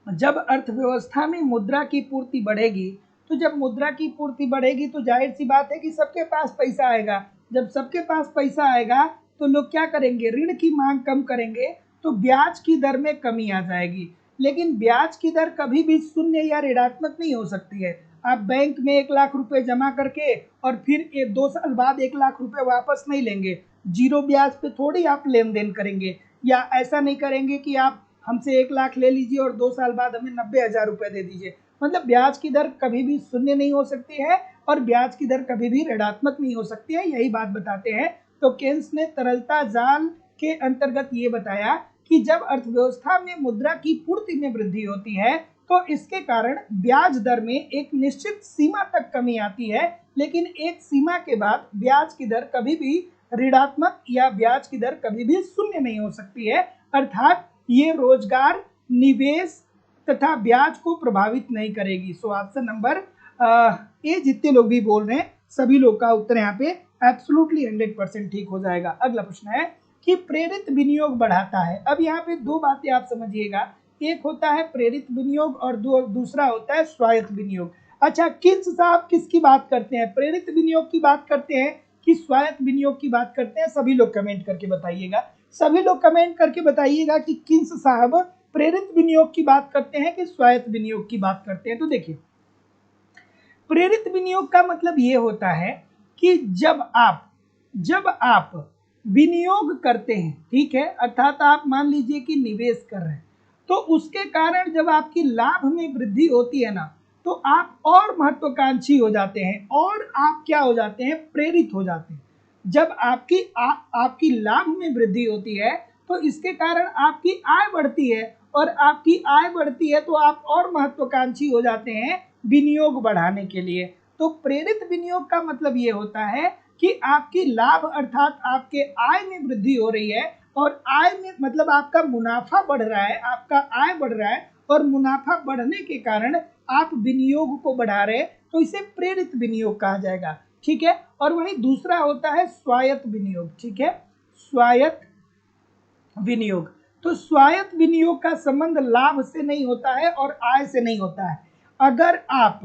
जब अर्थव्यवस्था में मुद्रा की पूर्ति बढ़ेगी, तो जब मुद्रा की पूर्ति बढ़ेगी तो जाहिर सी बात है कि सबके पास पैसा आएगा। जब सबके पास पैसा आएगा तो लोग क्या करेंगे, ऋण की मांग कम करेंगे, तो ब्याज की दर में कमी आ जाएगी। लेकिन ब्याज की दर कभी भी शून्य या ऋणात्मक नहीं हो सकती है। आप बैंक में 1 लाख रुपए जमा करके और फिर 2 साल बाद 1 लाख रुपए वापस नहीं लेंगे, जीरो ब्याज पे थोड़ी आप लेन देन करेंगे। या ऐसा नहीं करेंगे कि आप हमसे 1 लाख ले लीजिए और 2 साल बाद हमें 90,000 रुपए दे दीजिए। मतलब ब्याज की दर कभी भी शून्य नहीं हो सकती है और ब्याज की दर कभी भी ऋणात्मक नहीं हो सकती है, यही बात बताते हैं। तो केन्स ने तरलता जाल के अंतर्गत ये बताया कि जब अर्थव्यवस्था में मुद्रा की पूर्ति में वृद्धि होती है तो इसके कारण ब्याज दर में एक निश्चित सीमा तक कमी आती है, लेकिन एक सीमा के बाद ब्याज की दर कभी भी ऋणात्मक या ब्याज की दर कभी भी शून्य नहीं हो सकती है। अर्थात ये रोजगार, निवेश तथा ब्याज को प्रभावित नहीं करेगी। सो ऑप्शन नंबर ए, जितने लोग भी बोल रहे हैं सभी लोग का उत्तर यहाँ पे एब्सोल्युटली 100% ठीक हो जाएगा। अगला प्रश्न है कि प्रेरित विनियोग बढ़ाता है। अब यहाँ पे दो बातें आप समझिएगा, एक होता है प्रेरित विनियोग और दूसरा होता है स्वायत्त विनियोग। अच्छा, किस साहब किसकी बात करते हैं, प्रेरित विनियोग की बात करते हैं कि स्वायत्त विनियोग की बात करते हैं? सभी लोग कमेंट करके बताइएगा, सभी लोग कमेंट करके बताइएगा कि किस साहब प्रेरित विनियोग की बात करते हैं कि स्वायत्त विनियोग की बात करते हैं। तो देखिए, प्रेरित विनियोग का मतलब ये होता है कि जब आप विनियोग करते हैं, ठीक है, अर्थात आप मान लीजिए कि निवेश कर रहे हैं, तो उसके कारण जब आपकी लाभ में वृद्धि होती है ना, तो आप और महत्वाकांक्षी हो जाते हैं और आप क्या हो जाते हैं, प्रेरित हो जाते हैं। जब आपकी लाभ में वृद्धि होती है तो इसके कारण आपकी आय बढ़ती है और आपकी आय बढ़ती है तो आप और महत्वाकांक्षी हो जाते हैं विनियोग बढ़ाने के लिए। तो प्रेरित विनियोग का मतलब ये होता है कि आपकी लाभ अर्थात आपके आय में वृद्धि हो रही है और आय में मतलब आपका मुनाफा बढ़ रहा है, आपका आय बढ़ रहा है और मुनाफा बढ़ने के कारण आप विनियोग को बढ़ा रहे हैं, तो इसे प्रेरित विनियोग कहा जाएगा, ठीक है। और वहीं दूसरा होता है स्वायत्त विनियोग, ठीक है, स्वायत्त विनियोग। तो स्वायत्त विनियोग का संबंध लाभ से नहीं होता है और आय से नहीं होता है। अगर आप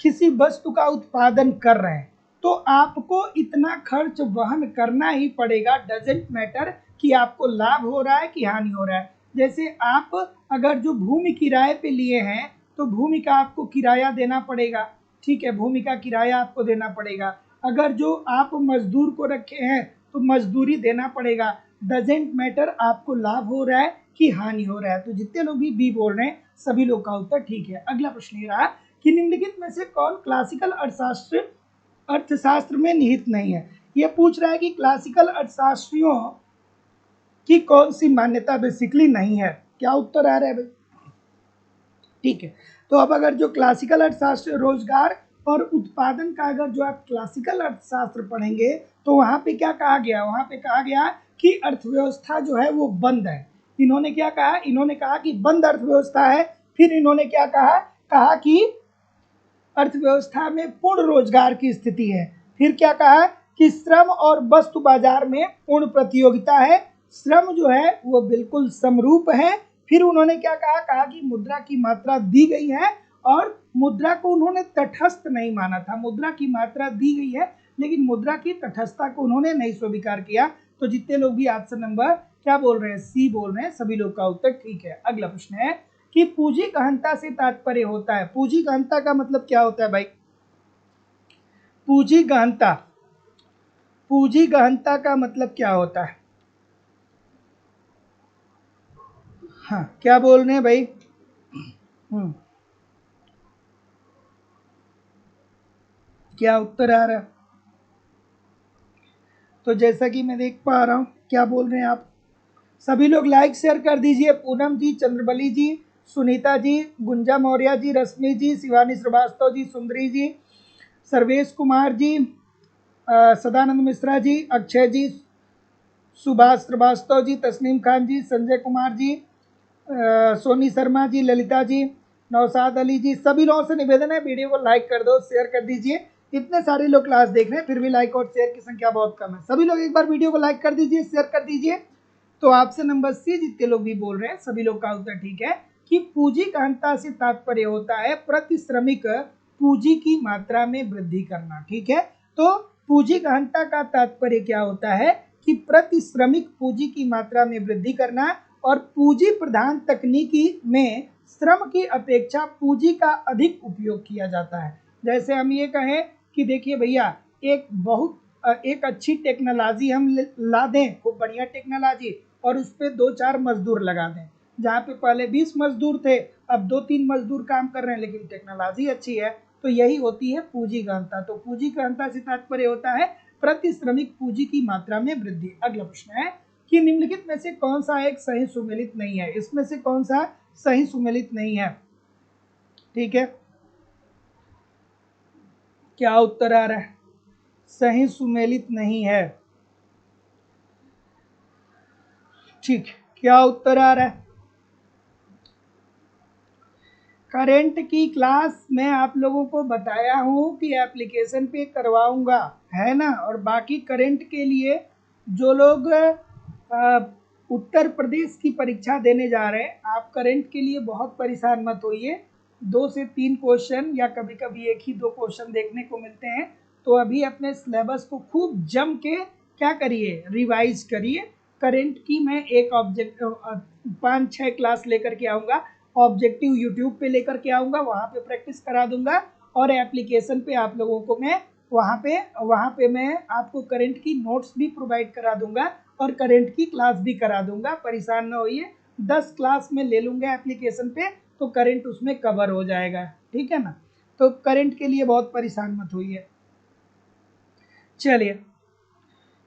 किसी वस्तु का उत्पादन कर रहे हैं तो आपको इतना खर्च वहन करना ही पड़ेगा, डजेंट मैटर कि आपको लाभ हो रहा है कि हानि हो रहा है। जैसे आप अगर जो भूमि किराए पे लिए हैं तो भूमि का आपको किराया देना पड़ेगा, ठीक है, भूमि का किराया आपको देना पड़ेगा। अगर जो आप मजदूर को रखे हैं तो मजदूरी देना पड़ेगा, डजेंट मैटर आपको लाभ हो रहा है कि हानि हो रहा है। तो जितने लोग भी बी बोल रहे हैं सभी लोग का उत्तर ठीक है। अगला प्रश्न ये रहा कि निम्नलिखित में से कौन क्लासिकल अर्थशास्त्र में निहित नहीं है। ये पूछ रहा है कि क्लासिकल अर्थशास्त्रियों की कौन सी मान्यता बेसिकली नहीं है। क्या उत्तर आ रहा है भाई? ठीक है, तो अब अगर जो क्लासिकल अर्थशास्त्र रोजगार और उत्पादन का अगर जो आप क्लासिकल अर्थशास्त्र पढ़ेंगे तो वहां पे क्या कहा गया, वहां पे कहा गया कि अर्थव्यवस्था जो है वो बंद है। इन्होंने क्या कहा, इन्होंने कहा कि बंद अर्थव्यवस्था है। फिर इन्होंने क्या कहा, कहा कि अर्थव्यवस्था में पूर्ण रोजगार की स्थिति है। फिर क्या कहा कि श्रम और वस्तु बाजार में पूर्ण प्रतियोगिता है, श्रम जो है वो बिल्कुल समरूप है। फिर उन्होंने क्या कहा, कहा कि मुद्रा की मात्रा दी गई है और मुद्रा को उन्होंने तटस्थ नहीं माना था। मुद्रा की मात्रा दी गई है लेकिन मुद्रा की तटस्थता को उन्होंने नहीं स्वीकार किया। तो जितने लोग भी ऑप्शन नंबर क्या बोल रहे हैं, सी बोल रहे हैं, सभी लोग का उत्तर ठीक है। अगला प्रश्न है कि पूंजी गहनता से तात्पर्य होता है। पूंजी गहनता का मतलब क्या होता है भाई? पूंजी गहनता, पूंजी गहनता का मतलब क्या होता है? हाँ, क्या बोल रहे हैं भाई? क्या उत्तर आ रहा है? तो जैसा कि मैं देख पा रहा हूँ, क्या बोल रहे हैं आप? सभी लोग लाइक शेयर कर दीजिए। पूनम जी, चंद्रबली जी, सुनीता जी, गुंजा मौर्य जी, रश्मि जी, शिवानी श्रीवास्तव जी, सुंदरी जी, सर्वेश कुमार जी, सदानंद मिश्रा जी, अक्षय जी, सुभाष श्रीवास्तव जी, तस्नीम खान जी, संजय कुमार जी, सोनी शर्मा जी, ललिता जी, नौसाद अली जी, सभी लोगों से निवेदन है वीडियो को लाइक कर दो, शेयर कर दीजिए। इतने सारे लोग क्लास देख रहे हैं फिर भी लाइक और शेयर की संख्या बहुत कम है। सभी लोग एक बार वीडियो को लाइक कर दीजिए, शेयर कर दीजिए। तो आपसे नंबर सी जितने लोग भी बोल रहे हैं सभी लोग का उत्तर ठीक है कि पूंजी गहनता से तात्पर्य होता है प्रति श्रमिक पूंजी की मात्रा में वृद्धि करना। ठीक है, तो पूंजी गहनता का तात्पर्य क्या होता है कि प्रति श्रमिक पूंजी की मात्रा में वृद्धि करना और पूंजी प्रधान तकनीकी में श्रम की अपेक्षा पूंजी का अधिक उपयोग किया जाता है। जैसे हम ये कहें कि देखिए भैया, एक अच्छी टेक्नोलॉजी हम ला दें, खूब बढ़िया टेक्नोलॉजी, और उस पर 2-4 मजदूर लगा दें। जहाँ पे पहले 20 मजदूर थे, अब 2-3 मजदूर काम कर रहे हैं, लेकिन टेक्नोलॉजी अच्छी है। तो यही होती है पूंजी गहनता। तो पूंजी गहनता से तात्पर्य होता है प्रति श्रमिक पूंजी की मात्रा में वृद्धि। अगला प्रश्न है कि निम्नलिखित में से कौन सा एक सही सुमेलित नहीं है? इसमें से कौन सा सही सुमेलित नहीं है? ठीक है, क्या उत्तर आ रहा है? सही सुमेलित नहीं है। ठीक, क्या उत्तर आ रहा है? करंट की क्लास मैं आप लोगों को बताया हूं कि एप्लीकेशन पे करवाऊंगा, है ना। और बाकी करंट के लिए जो लोग उत्तर प्रदेश की परीक्षा देने जा रहे हैं, आप करंट के लिए बहुत परेशान मत होइए। 2 से 3 क्वेश्चन या कभी कभी 1 ही 2 क्वेश्चन देखने को मिलते हैं। तो अभी अपने सिलेबस को खूब जम के क्या करिए, रिवाइज करिए। करंट की मैं एक ऑब्जेक्ट 5-6 क्लास लेकर के आऊँगा। ऑब्जेक्टिव यूट्यूब पे लेकर के आऊँगा, वहाँ पे प्रैक्टिस करा दूंगा। और एप्लीकेशन पे आप लोगों को मैं वहाँ पे मैं आपको करंट की नोट्स भी प्रोवाइड करा दूंगा और करंट की क्लास भी करा दूंगा। परेशान ना होइए, 10 क्लास में ले लूँगा एप्लीकेशन पे, तो करंट उसमें कवर हो जाएगा। ठीक है ना, तो करंट के लिए बहुत परेशान मत होइए। चलिए,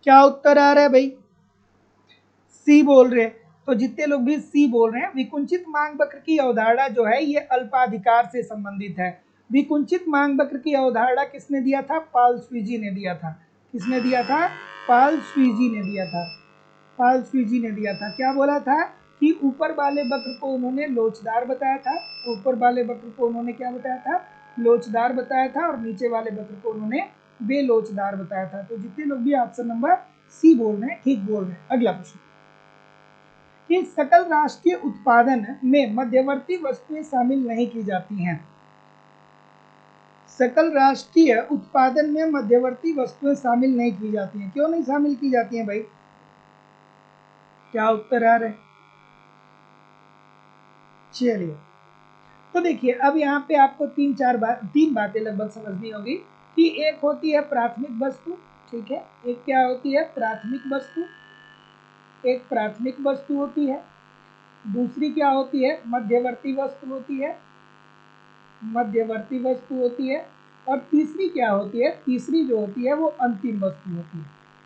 क्या उत्तर आ रहा है भाई? सी बोल रहे हैं। तो जितने लोग भी सी बोल रहे हैं, विकुंचित मांग वक्र की अवधारणा जो है ये अल्पाधिकार से संबंधित है। विकुंचित मांग वक्र की अवधारणा किसने दिया था? पाल स्वीजी ने दिया था। किसने दिया था? पाल स्वीजी ने दिया था। पाल स्वीजी ने दिया था। क्या बोला था कि ऊपर वाले वक्र को उन्होंने लोचदार बताया था। ऊपर वाले वक्र को उन्होंने क्या बताया था? लोचदार बताया था। और नीचे वाले वक्र को उन्होंने बेलोचदार बताया था। तो जितने लोग भी ऑप्शन नंबर सी बोल रहे हैं ठीक बोल रहे हैं। अगला प्रश्न कि सकल राष्ट्रीय उत्पादन में मध्यवर्ती वस्तुएं शामिल नहीं की जाती हैं। सकल राष्ट्रीय उत्पादन में मध्यवर्ती वस्तुएं शामिल नहीं की जाती हैं। क्यों नहीं शामिल की जाती हैं भाई? क्या उत्तर आ रहा है? चलिए, तो देखिए अब यहाँ पे आपको 3 बातें लगभग समझनी होगी कि एक होती है प्राथमिक वस्तु। ठीक है, एक क्या होती है? प्राथमिक वस्तु। एक प्राथमिक वस्तु होती है। दूसरी क्या होती है? मध्यवर्ती वस्तु होती है। मध्यवर्ती वस्तु होती है। और तीसरी क्या होती है? तीसरी जो होती है वो अंतिम वस्तु होती है।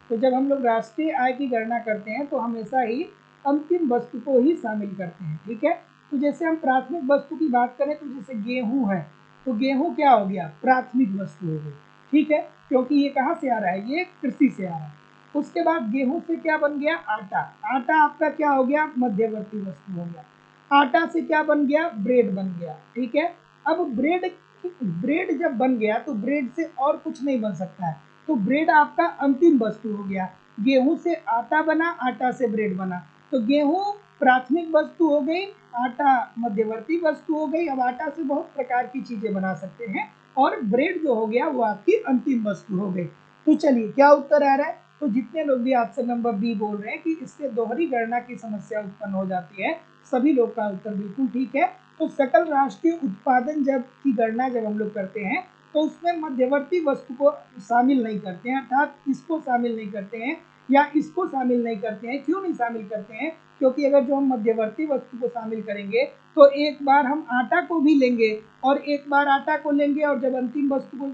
तो जब हम लोग राष्ट्रीय आय की गणना करते हैं तो हमेशा ही अंतिम वस्तु को ही शामिल करते हैं। ठीक है, तो जैसे हम प्राथमिक वस्तु की बात करें तो जैसे गेहूं है, तो गेहूं क्या हो गया? प्राथमिक वस्तु हो गई। ठीक है, क्योंकि ये कहाँ से आ रहा है? ये कृषि से आ रहा है। उसके बाद गेहूं से क्या बन गया? आटा। आटा आपका क्या हो गया? मध्यवर्ती वस्तु हो गया। आटा से क्या बन गया? ब्रेड बन गया। ठीक है, अब ब्रेड जब बन गया तो ब्रेड से और कुछ नहीं बन सकता है, तो ब्रेड आपका अंतिम वस्तु हो गया। गेहूं से आटा बना, आटा से ब्रेड बना, तो गेहूं प्राथमिक वस्तु हो गई, आटा मध्यवर्ती वस्तु हो गई। अब आटा से बहुत प्रकार की चीजें बना सकते हैं और ब्रेड जो हो गया वो आपकी अंतिम वस्तु हो गई। तो चलिए, क्या उत्तर आ रहा है? तो जितने लोग भी ऑप्शन नंबर बी बोल रहे हैं कि इससे दोहरी गणना की समस्या उत्पन्न हो जाती है, सभी लोग का उत्तर बिल्कुल ठीक है। तो सकल राष्ट्रीय उत्पादन जब की गणना जब हम लोग करते हैं तो उसमें मध्यवर्ती वस्तु को शामिल नहीं करते हैं, अर्थात इसको शामिल नहीं करते हैं या इसको शामिल नहीं करते हैं। क्यों नहीं शामिल करते हैं? क्योंकि अगर जो हम मध्यवर्ती वस्तु को शामिल करेंगे तो एक बार हम आटा को भी लेंगे और एक बार आटा को लेंगे और जब अंतिम वस्तु को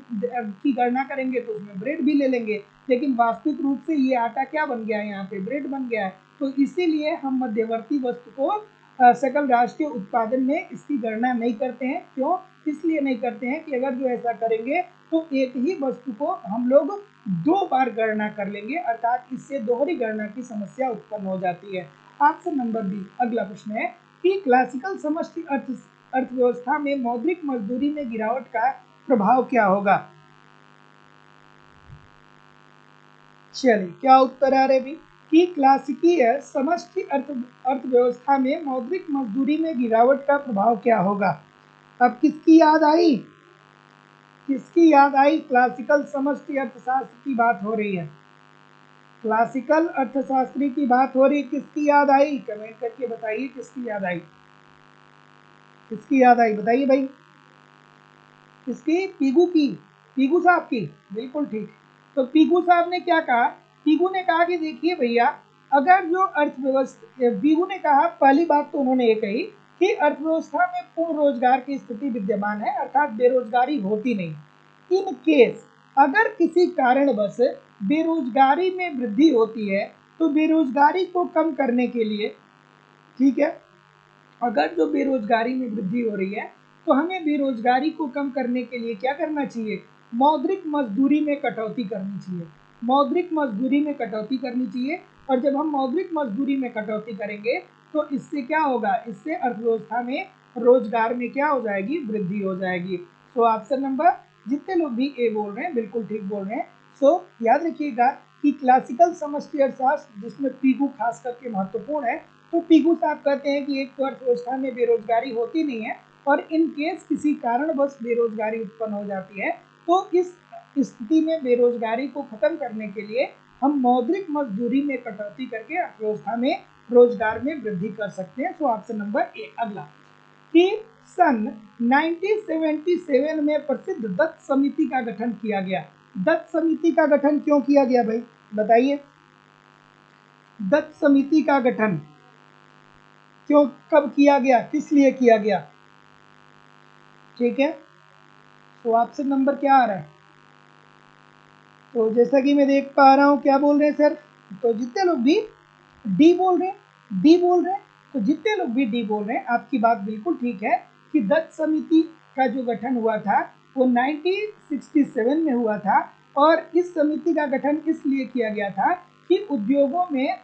की गणना करेंगे तो उसमें ब्रेड भी ले लेंगे, लेकिन वास्तविक रूप से ये आटा क्या बन गया है? यहाँ पे ब्रेड बन गया है। तो इसीलिए हम मध्यवर्ती वस्तु को सकल राष्ट्रीय उत्पादन में इसकी गणना नहीं करते हैं। क्यों? इसलिए नहीं करते हैं कि अगर जो ऐसा करेंगे तो एक ही वस्तु को हम लोग दो बार गणना कर लेंगे, अर्थात इससे दोहरी गणना की समस्या उत्पन्न हो जाती है। ऑप्शन नंबर बी अगला प्रश्न है कि क्लासिकल समष्टि अर्थव्यवस्था में मौद्रिक मजदूरी में गिरावट का प्रभाव क्या होगा? चलिए, क्या उत्तर आ रहे भी कि क्लासिकीय समष्टि अर्थव्यवस्था में मौद्रिक मजदूरी में गिरावट का प्रभाव क्या होगा? अब किसकी याद आई? किसकी याद आई? क्लासिकल समष्टि अर्थशास्त्र की बात हो रही है, क्लासिकल अर्थशास्त्री की बात हो रही, किसकी याद आई? कमेंट करके बताइए किसकी याद आई, किसकी याद आई बताइए भाई। किसकी? पीगू की, पीगू साहब की, बिल्कुल ठीक। तो पीगू साहब ने क्या कहा? पीगू ने कहा कि देखिए भैया, अगर जो अर्थव्यवस्था, पीगू ने कहा, पहली बात तो उन्होंने ये कही कि अर्थव्यवस्था में पूर्ण रोजगार की स्थिति विद्यमान है, अर्थात बेरोजगारी होती नहीं। इन केस अगर किसी कारणवश बेरोजगारी में वृद्धि होती है तो बेरोजगारी को कम करने के लिए, ठीक है, अगर जो बेरोजगारी में वृद्धि हो रही है तो हमें बेरोजगारी को कम करने के लिए क्या करना चाहिए? मौद्रिक मजदूरी में कटौती करनी चाहिए, मौद्रिक मजदूरी में कटौती करनी चाहिए। और जब हम मौद्रिक मजदूरी में कटौती करेंगे तो इससे क्या होगा? इससे अर्थव्यवस्था में रोजगार में क्या हो जाएगी? वृद्धि हो जाएगी। सो ऑप्शन नंबर, जितने लोग भी ए बोल रहे हैं बिल्कुल ठीक बोल रहे हैं। सो याद रखिएगा कि क्लासिकल समष्टि अर्थशास्त्र जिसमें पीगू खास करके महत्वपूर्ण है, तो पीगू साहब कहते हैं कि एक तो अर्थव्यवस्था में बेरोजगारी होती नहीं है और इन केस किसी कारणवश बेरोजगारी उत्पन्न हो जाती है तो इस स्थिति में बेरोजगारी को खत्म करने के लिए हम मौद्रिक मजदूरी में कटौती करके अर्थव्यवस्था में रोजगार में वृद्धि कर सकते हैं। सो ऑप्शन नंबर ए अगला, कि सन 1977 में प्रसिद्ध दत्त समिति का गठन किया गया। दत्त समिति का गठन क्यों किया गया भाई बताइए? दत्त समिति का गठन क्यों, कब किया गया, किस लिए किया गया? ठीक है, तो ऑप्शन नंबर क्या आ रहा है? तो जैसा कि मैं देख पा रहा हूं, क्या बोल रहे हैं सर? तो जितने लोग भी डी बोल रहे हैं, डी बोल रहे हैं, तो जितने लोग भी डी बोल रहे हैं आपकी बात बिल्कुल ठीक है कि दत्त समिति का जो गठन हुआ था वो 1967 में हुआ था। और इस समिति का गठन इसलिए किया गया था कि उद्योगों में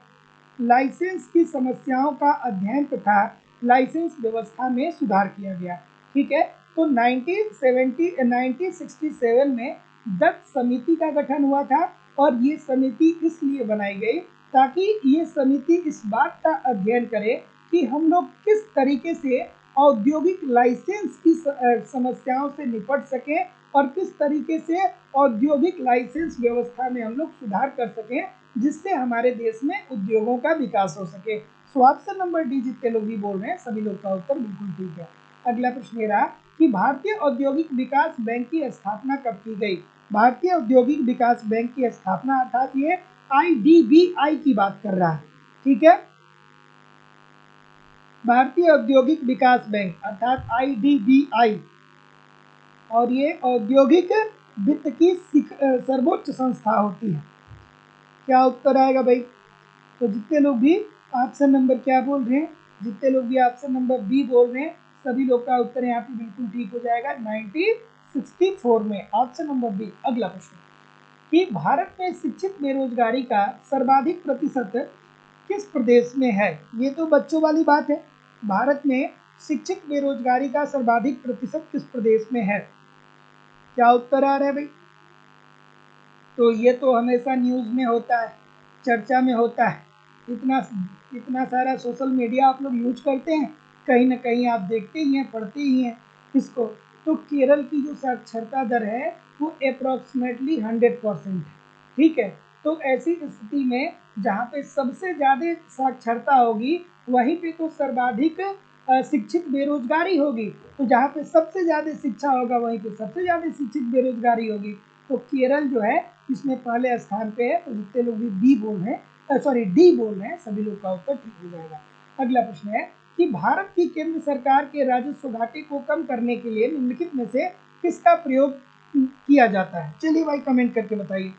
लाइसेंस की समस्याओं का अध्ययन तथा लाइसेंस व्यवस्था में सुधार किया गया। ठीक है, तो 1967 में दत्त समिति का गठन हुआ था और ये समिति इसलिए बनाई गई ताकि ये समिति इस बात का अध्ययन करे कि हम लोग किस तरीके से औद्योगिक लाइसेंस की समस्याओं से निपट सकें और किस तरीके से औद्योगिक लाइसेंस व्यवस्था में हम लोग सुधार कर सकें जिससे हमारे देश में उद्योगों का विकास हो सके। सो ऑप्शन नंबर डी जितने लोग भी बोल रहे हैं सभी लोग का उत्तर बिल्कुल ठीक है। अगला प्रश्न ये रहा कि भारतीय औद्योगिक विकास बैंक की स्थापना कब की गई? भारतीय औद्योगिक विकास बैंक की स्थापना, अर्थात ये IDBI की बात कर रहा है। ठीक है, भारतीय औद्योगिक विकास बैंक अर्थात IDBI, और ये औद्योगिक वित्त की सर्वोच्च संस्था होती है। क्या उत्तर आएगा भाई? तो जितने लोग भी ऑप्शन नंबर क्या बोल रहे हैं, जितने लोग भी ऑप्शन नंबर बी बोल रहे हैं सभी लोग का उत्तर यहाँ पे बिल्कुल ठीक हो जाएगा 1964 में, ऑप्शन नंबर बी। अगला प्रश्न कि भारत में शिक्षित बेरोजगारी का सर्वाधिक प्रतिशत किस प्रदेश में है? ये तो बच्चों वाली बात है, भारत में शिक्षित बेरोजगारी का सर्वाधिक प्रतिशत किस प्रदेश में है? क्या उत्तर आ रहा है भाई? तो ये तो हमेशा न्यूज़ में होता है, चर्चा में होता है, इतना सारा सोशल मीडिया आप लोग यूज करते हैं, कहीं ना कहीं आप देखते ही हैं, पढ़ते ही हैं इसको। तो केरल की जो साक्षरता दर है वो अप्रॉक्सीमेटली 100% है। ठीक है, तो ऐसी स्थिति में जहाँ पे सबसे ज़्यादा साक्षरता होगी वहीं पे तो सर्वाधिक शिक्षित बेरोजगारी होगी, तो जहाँ पे सबसे ज़्यादा शिक्षा होगा वहीं पे सबसे ज़्यादा शिक्षित बेरोजगारी होगी। तो केरल जो है इसमें पहले स्थान पे है। तो जितने लोग भी डी बोल रहे हैं, सॉरी डी बोल रहे हैं, सभी लोग का उत्तर ठीक हो जाएगा। अगला प्रश्न है कि भारत की केंद्र सरकार के राजस्व घाटे को कम करने के लिए निम्नलिखित में से किसका प्रयोग किया जाता है? चलिए भाई कमेंट करके बताइए।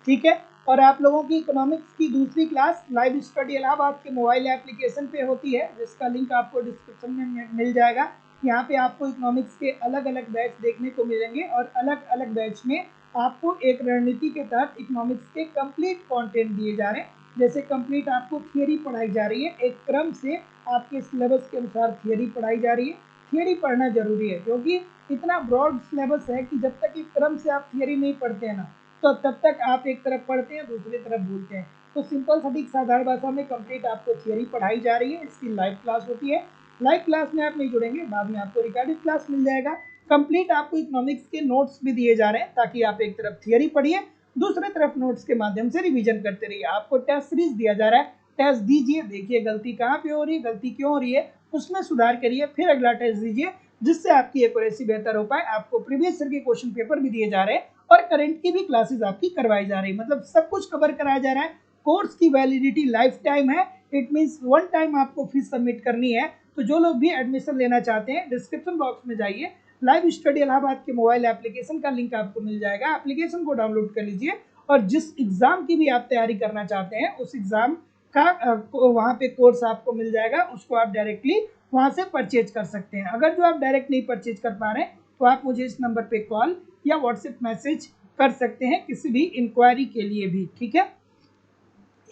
ठीक है, और आप लोगों की इकोनॉमिक्स की दूसरी क्लास लाइव स्टडी इलाहाबाद के मोबाइल एप्लीकेशन पे होती है, जिसका लिंक आपको डिस्क्रिप्शन में मिल जाएगा। यहाँ पे आपको इकोनॉमिक्स के अलग अलग बैच देखने को मिलेंगे और अलग अलग बैच में आपको एक रणनीति के तहत इकोनॉमिक्स के कंप्लीट कंटेंट दिए जा रहे हैं। जैसे कंप्लीट आपको थियोरी पढ़ाई जा रही है, एक क्रम से आपके सिलेबस के अनुसार थियोरी पढ़ाई जा रही है। थियोरी पढ़ना जरूरी है क्योंकि इतना ब्रॉड सिलेबस है कि जब तक एक क्रम से आप थियोरी नहीं पढ़ते हैं ना, तो तब तक आप एक तरफ पढ़ते हैं दूसरी तरफ भूलते हैं। तो सिंपल सटीक साधारण भाषा में कंप्लीट आपको थियोरी पढ़ाई जा रही है। इसकी लाइव क्लास होती है। लाइव क्लास में आप नहीं जुड़ेंगे, बाद में आपको रिकॉर्डेड क्लास मिल जाएगा। कंप्लीट आपको इकोनॉमिक्स के नोट्स भी दिए जा रहे हैं ताकि आप एक तरफ थियोरी पढ़िए, दूसरी तरफ नोट्स के माध्यम से रिवीजन करते रहिए। आपको टेस्ट सीरीज दिया जा रहा है, टेस्ट दीजिए, देखिए गलती कहाँ पे हो रही है, गलती क्यों हो रही है, उसमें सुधार करिए, फिर अगला टेस्ट दीजिए जिससे आपकी एक्यूरेसी बेहतर हो पाए। आपको प्रीवियस ईयर के क्वेश्चन पेपर भी दिए जा रहे हैं और करंट की भी क्लासेस आपकी करवाई जा रही है। मतलब सब कुछ कवर कराया जा रहा है। कोर्स की वैलिडिटी लाइफ टाइम है। इट मीन्स वन टाइम आपको फीस सबमिट करनी है। तो जो लोग भी एडमिशन लेना चाहते हैं डिस्क्रिप्शन बॉक्स में जाइए, लाइव स्टडी इलाहाबाद के मोबाइल एप्लीकेशन का लिंक आपको मिल जाएगा। एप्लीकेशन को डाउनलोड कर लीजिए और जिस एग्जाम की भी आप तैयारी करना चाहते हैं उस एग्जाम का वहाँ पे कोर्स आपको मिल जाएगा, उसको आप डायरेक्टली वहाँ से परचेज कर सकते हैं। अगर जो आप डायरेक्ट नहीं परचेज कर पा रहे हैं तो आप मुझे इस नंबर पे कॉल या व्हाट्सएप मैसेज कर सकते हैं किसी भी इंक्वायरी के लिए भी। ठीक है,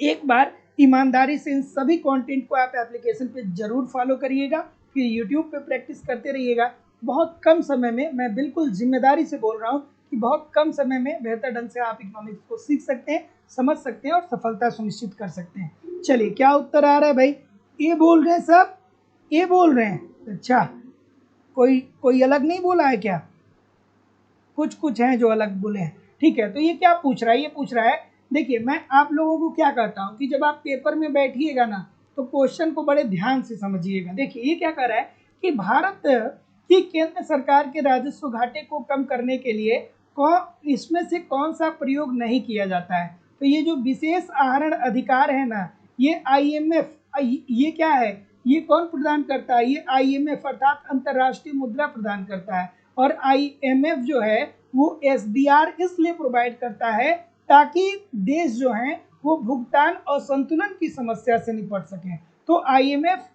एक बार ईमानदारी से इन सभी कंटेंट को आप एप्लीकेशन पे जरूर फॉलो करिएगा, फिर यूट्यूब पे प्रैक्टिस करते रहिएगा। बहुत कम समय में, मैं बिल्कुल जिम्मेदारी से बोल रहा हूँ कि बहुत कम समय में बेहतर ढंग से आप इकोनॉमिक्स को सीख सकते हैं, समझ सकते हैं और सफलता सुनिश्चित कर सकते हैं। चलिए क्या उत्तर आ रहा है भाई? ये बोल रहे हैं सब, ये बोल रहे हैं। अच्छा, कोई अलग नहीं बोला है क्या? कुछ कुछ हैं जो अलग बोले हैं। ठीक है, तो ये क्या पूछ रहा है? ये पूछ रहा है, देखिए मैं आप लोगों को क्या कहता हूँ कि जब आप पेपर में बैठिएगा ना तो क्वेश्चन को बड़े ध्यान से समझिएगा। देखिए ये क्या कह रहा है कि भारत की केंद्र सरकार के राजस्व घाटे को कम करने के लिए इसमें से कौन सा प्रयोग नहीं किया जाता है? तो ये जो विशेष आहरण अधिकार है ना, ये आईएमएफ, ये क्या है, ये कौन प्रदान करता है? ये आईएमएफ अर्थात अंतर्राष्ट्रीय मुद्रा प्रदान करता है। और आईएमएफ जो है वो एसडीआर इसलिए प्रोवाइड करता है ताकि देश जो हैं वो भुगतान और संतुलन की समस्या से निपट सकें। तो आईएमएफ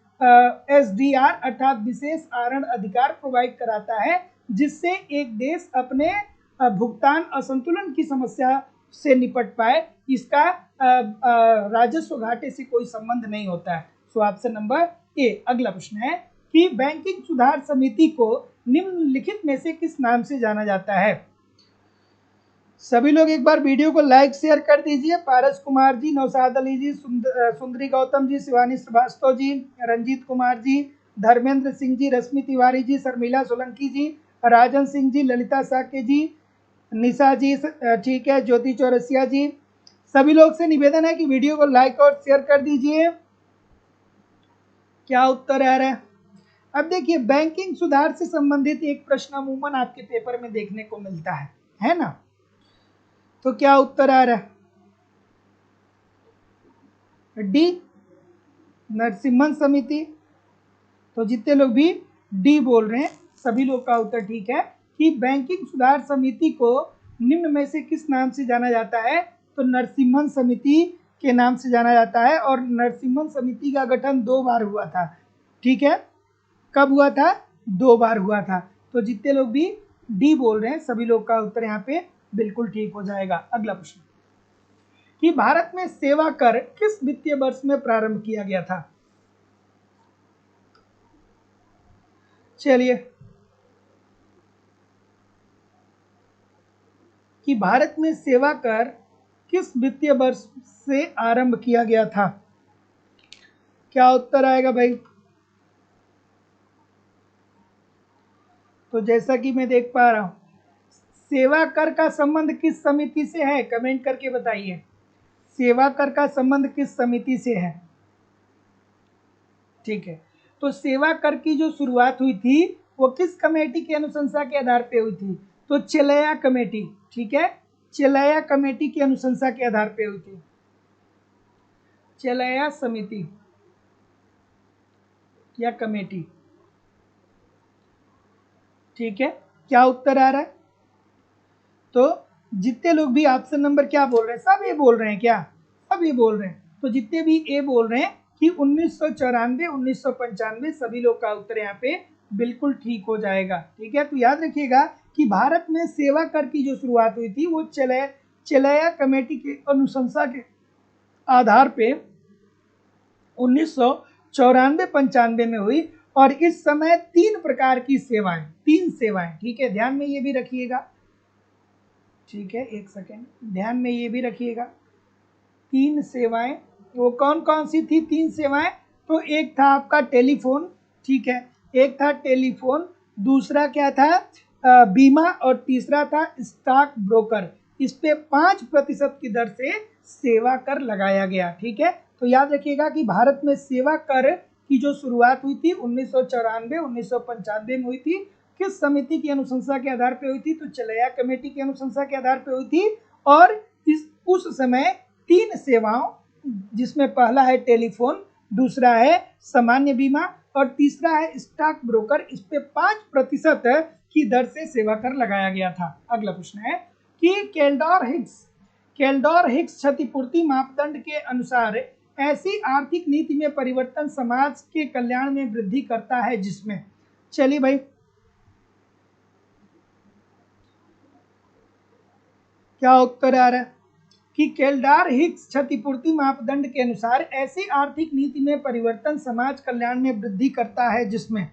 एसडीआर अर्थात विशेष आहरण अधिकार प्रोवाइड कराता है जिससे एक देश अपने भुगतान असंतुलन की समस्या से निपट पाए। इसका राजस्व घाटे से कोई संबंध नहीं होता है। सो ऑप्शन नंबर ए। अगला प्रश्न है कि बैंकिंग सुधार समिति को निम्नलिखित में से किस नाम से जाना जाता है? सभी लोग एक बार वीडियो को लाइक शेयर कर दीजिए। पारस कुमार जी, नौशाद अली जी, सुंदरी गौतम जी, शिवानी श्रीवास्तव जी, रंजीत कुमार जी, धर्मेंद्र सिंह जी, रश्मि तिवारी जी, शर्मिला सोलंकी जी, राजन सिंह जी, ललिता साके जी, निशा जी, ठीक है, ज्योति चौरसिया जी। सभी लोग से निवेदन है कि वीडियो को लाइक और शेयर कर दीजिए। क्या उत्तर आ रहा है? अब देखिए, बैंकिंग सुधार से संबंधित एक प्रश्न अमूमन आपके पेपर में देखने को मिलता है ना? तो क्या उत्तर आ रहा है? डी, नरसिम्हन समिति। तो जितने लोग भी डी बोल रहे हैं सभी लोग का उत्तर ठीक है कि बैंकिंग सुधार समिति को निम्न में से किस नाम से जाना जाता है? तो नरसिम्हन समिति के नाम से जाना जाता है। और नरसिम्हन समिति का गठन 2 बार हुआ था। ठीक है, कब हुआ था? 2 बार हुआ था। तो जितने लोग भी डी बोल रहे हैं सभी लोग का उत्तर यहाँ पे बिल्कुल ठीक हो जाएगा। अगला प्रश्न कि भारत में सेवा कर किस वित्तीय वर्ष में प्रारंभ किया गया था? चलिए, कि भारत में सेवा कर किस वित्तीय वर्ष से आरंभ किया गया था? क्या उत्तर आएगा भाई? तो जैसा कि मैं देख पा रहा हूं, सेवा कर का संबंध किस समिति से है? कमेंट करके बताइए, सेवा कर का संबंध किस समिति से है? ठीक है, तो सेवा कर की जो शुरुआत हुई थी वो किस कमेटी की अनुशंसा के आधार पे हुई थी? तो चेलैया कमेटी, ठीक है, चेलैया कमेटी की अनुशंसा के आधार पे हुई थी, चेलैया समिति या कमेटी। ठीक है, क्या उत्तर आ रहा है? तो जितने लोग भी ऑप्शन नंबर क्या बोल रहे हैं, सब ये बोल रहे हैं, क्या सब ये बोल रहे हैं? तो जितने भी ए बोल रहे हैं कि 1994 1995, सभी लोग का उत्तर यहाँ पे बिल्कुल ठीक हो जाएगा। ठीक है, तो याद रखिएगा कि भारत में सेवा कर की जो शुरुआत हुई थी वो चेलैया कमेटी के अनुशंसा के आधार पे 1994-95 में हुई। और इस समय 3 प्रकार की सेवाएं, 3 सेवाएं, ठीक है, ध्यान में ये भी रखिएगा। ठीक है, एक सेकेंड, ध्यान में ये भी रखिएगा, 3 सेवाएं, वो कौन कौन सी थी 3 सेवाएं? तो एक था आपका टेलीफोन, ठीक है, एक था टेलीफोन, दूसरा क्या था बीमा, और तीसरा था स्टॉक ब्रोकर। इस पे 5% की दर से सेवा कर लगाया गया। ठीक है, तो याद रखिएगा कि भारत में सेवा कर की जो शुरुआत हुई थी 1994 1995 में हुई थी। किस समिति की अनुशंसा के आधार पर हुई थी? तो चेलैया कमेटी की अनुशंसा के आधार पर हुई थी। और उस समय 3 सेवाओं, जिसमें पहला है टेलीफोन, दूसरा है सामान्य बीमा और तीसरा है स्टॉक ब्रोकर, इस पे 5% की दर से सेवा कर लगाया गया था। अगला प्रश्न है कि केल्डर हिक्स क्षतिपूर्ति मापदंड के अनुसार ऐसी आर्थिक नीति में परिवर्तन समाज के कल्याण में वृद्धि करता है जिसमें, चलिए भाई, क्या उत्तर आ रहा है कि केल्डर हिक्स क्षतिपूर्ति मापदंड के अनुसार ऐसी आर्थिक नीति में परिवर्तन समाज कल्याण में वृद्धि करता है जिसमें।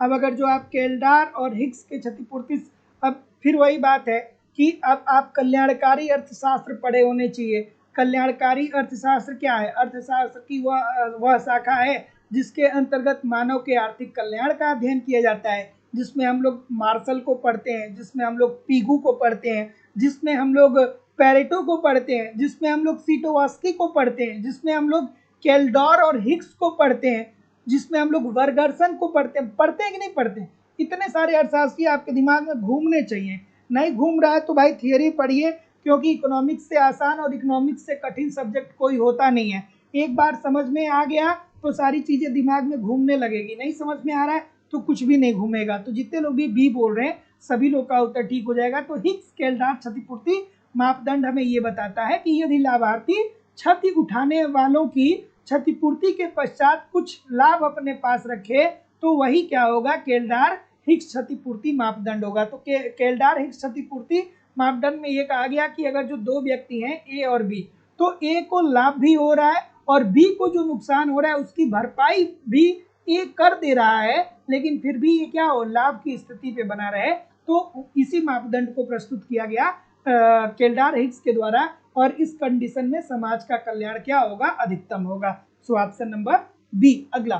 अब अगर जो आप केल्डर और हिक्स के क्षतिपूर्ति, अब फिर वही बात है कि अब आप कल्याणकारी अर्थशास्त्र पढ़े होने चाहिए। कल्याणकारी अर्थशास्त्र क्या है? अर्थशास्त्र की वह शाखा है जिसके अंतर्गत मानव के आर्थिक कल्याण का अध्ययन किया जाता है, जिसमें हम लोग मार्शल को पढ़ते हैं, जिसमें हम लोग पीगू को पढ़ते हैं, जिसमें हम लोग पेरेटो को पढ़ते हैं, जिसमें हम लोग सीटोवास्की को पढ़ते हैं, जिसमें हम लोग केल्डर और हिक्स को पढ़ते हैं, जिसमें हम लोग वर्गर्सन को पढ़ते हैं कि नहीं पढ़ते हैं? इतने सारे अर्थशास्त्री आपके दिमाग में घूमने चाहिए। नहीं घूम रहा है तो भाई थियरी पढ़िए, क्योंकि इकोनॉमिक्स से आसान और इकोनॉमिक्स से कठिन सब्जेक्ट कोई होता नहीं है। एक बार समझ में आ गया तो सारी चीजें दिमाग में घूमने लगेगी, नहीं समझ में आ रहा है तो कुछ भी नहीं घूमेगा। तो जितने लोग भी बी बोल रहे हैं सभी लोग का उत्तर ठीक हो जाएगा। तो हिक्स केल्डर क्षतिपूर्ति मापदंड हमें ये बताता है कि यदि लाभार्थी क्षति उठाने वालों की क्षतिपूर्ति के पश्चात कुछ लाभ अपने पास रखे तो वही क्या होगा? केल्डर हिक्स क्षतिपूर्ति मापदंड होगा। तो केल्डर हिक्स क्षतिपूर्ति मापदंड में ये कहा गया कि अगर जो 2 व्यक्ति हैं ए और बी, तो ए को लाभ भी हो रहा है और बी को जो नुकसान हो रहा है उसकी भरपाई भी ए कर दे रहा है, लेकिन फिर भी ये क्या हो, लाभ की स्थिति पे बना रहे, तो इसी मापदंड को प्रस्तुत किया गया केल्डर हिक्स के द्वारा। और इस कंडीशन में समाज का कल्याण क्या होगा? अधिकतम होगा। So option number B. अगला,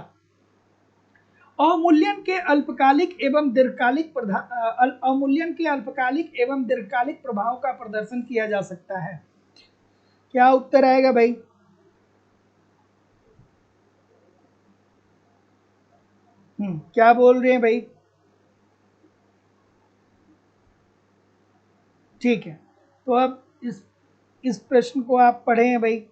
अवमूल्यन के अल्पकालिक एवं दीर्घकालिक अवमूल्यन के अल्पकालिक एवं दीर्घकालिक प्रभाव का प्रदर्शन किया जा सकता है। क्या उत्तर आएगा भाई? क्या बोल रहे हैं भाई? ठीक है, तो अब इस प्रश्न को आप पढ़े हैं भाई।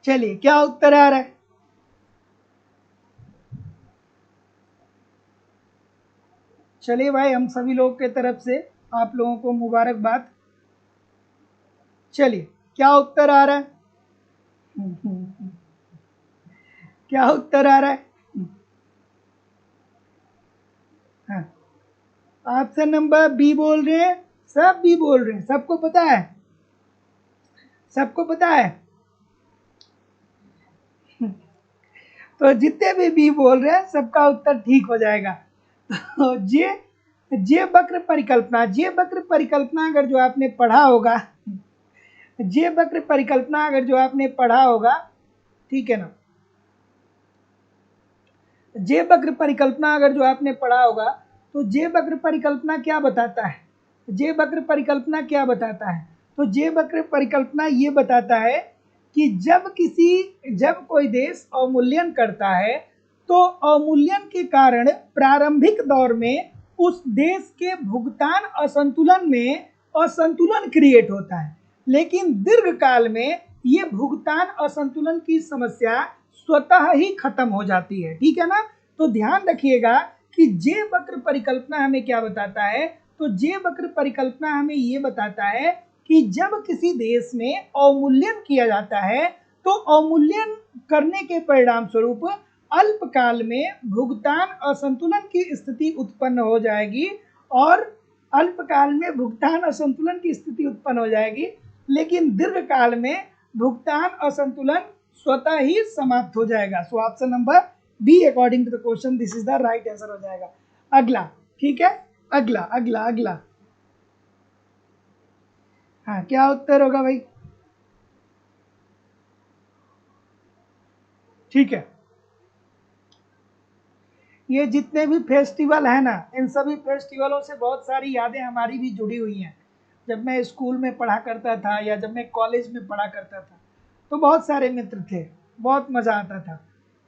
चलिए, क्या उत्तर आ रहा है? चलिए भाई, हम सभी लोग के तरफ से आप लोगों को मुबारकबाद। चलिए, क्या उत्तर आ रहा है? क्या उत्तर आ रहा है? हाँ, ऑप्शन नंबर बी बोल रहे हैं, सब बी बोल रहे हैं, सबको पता है, सबको पता है। तो जितने भी बी बोल रहे हैं सबका उत्तर ठीक हो जाएगा। तो जे वक्र परिकल्पना, जे वक्र परिकल्पना अगर जो आपने पढ़ा होगा, जे वक्र परिकल्पना अगर जो आपने पढ़ा होगा, ठीक है ना, जे वक्र परिकल्पना अगर जो आपने पढ़ा होगा तो जे वक्र परिकल्पना क्या बताता है, जे वक्र परिकल्पना क्या बताता है, तो जे वक्र परिकल्पना ये बताता है कि जब कोई देश अवमूल्यन करता है तो अवमूल्यन के कारण प्रारंभिक दौर में उस देश के भुगतान असंतुलन में असंतुलन क्रिएट होता है, लेकिन दीर्घकाल में ये भुगतान असंतुलन की समस्या स्वतः ही खत्म हो जाती है। ठीक है ना। तो ध्यान रखिएगा कि जे वक्र परिकल्पना हमें क्या बताता है, तो जे वक्र परिकल्पना हमें ये बताता है कि जब किसी देश में अवमूल्यन किया जाता है तो अवमूल्यन करने के परिणाम स्वरूप अल्पकाल में भुगतान असंतुलन की स्थिति उत्पन्न हो जाएगी, और अल्पकाल में भुगतान असंतुलन की स्थिति उत्पन्न हो जाएगी, लेकिन दीर्घकाल में भुगतान असंतुलन स्वतः ही समाप्त हो जाएगा। So option number B according to the question this is the right answer हो जाएगा। अगला, ठीक है, अगला अगला अगला, हाँ क्या उत्तर होगा भाई? ठीक है, ये जितने भी फेस्टिवल है ना, इन सभी फेस्टिवलों से बहुत सारी यादें हमारी भी जुड़ी हुई हैं। जब मैं स्कूल में पढ़ा करता था या जब मैं कॉलेज में पढ़ा करता था तो बहुत सारे मित्र थे, बहुत मज़ा आता था।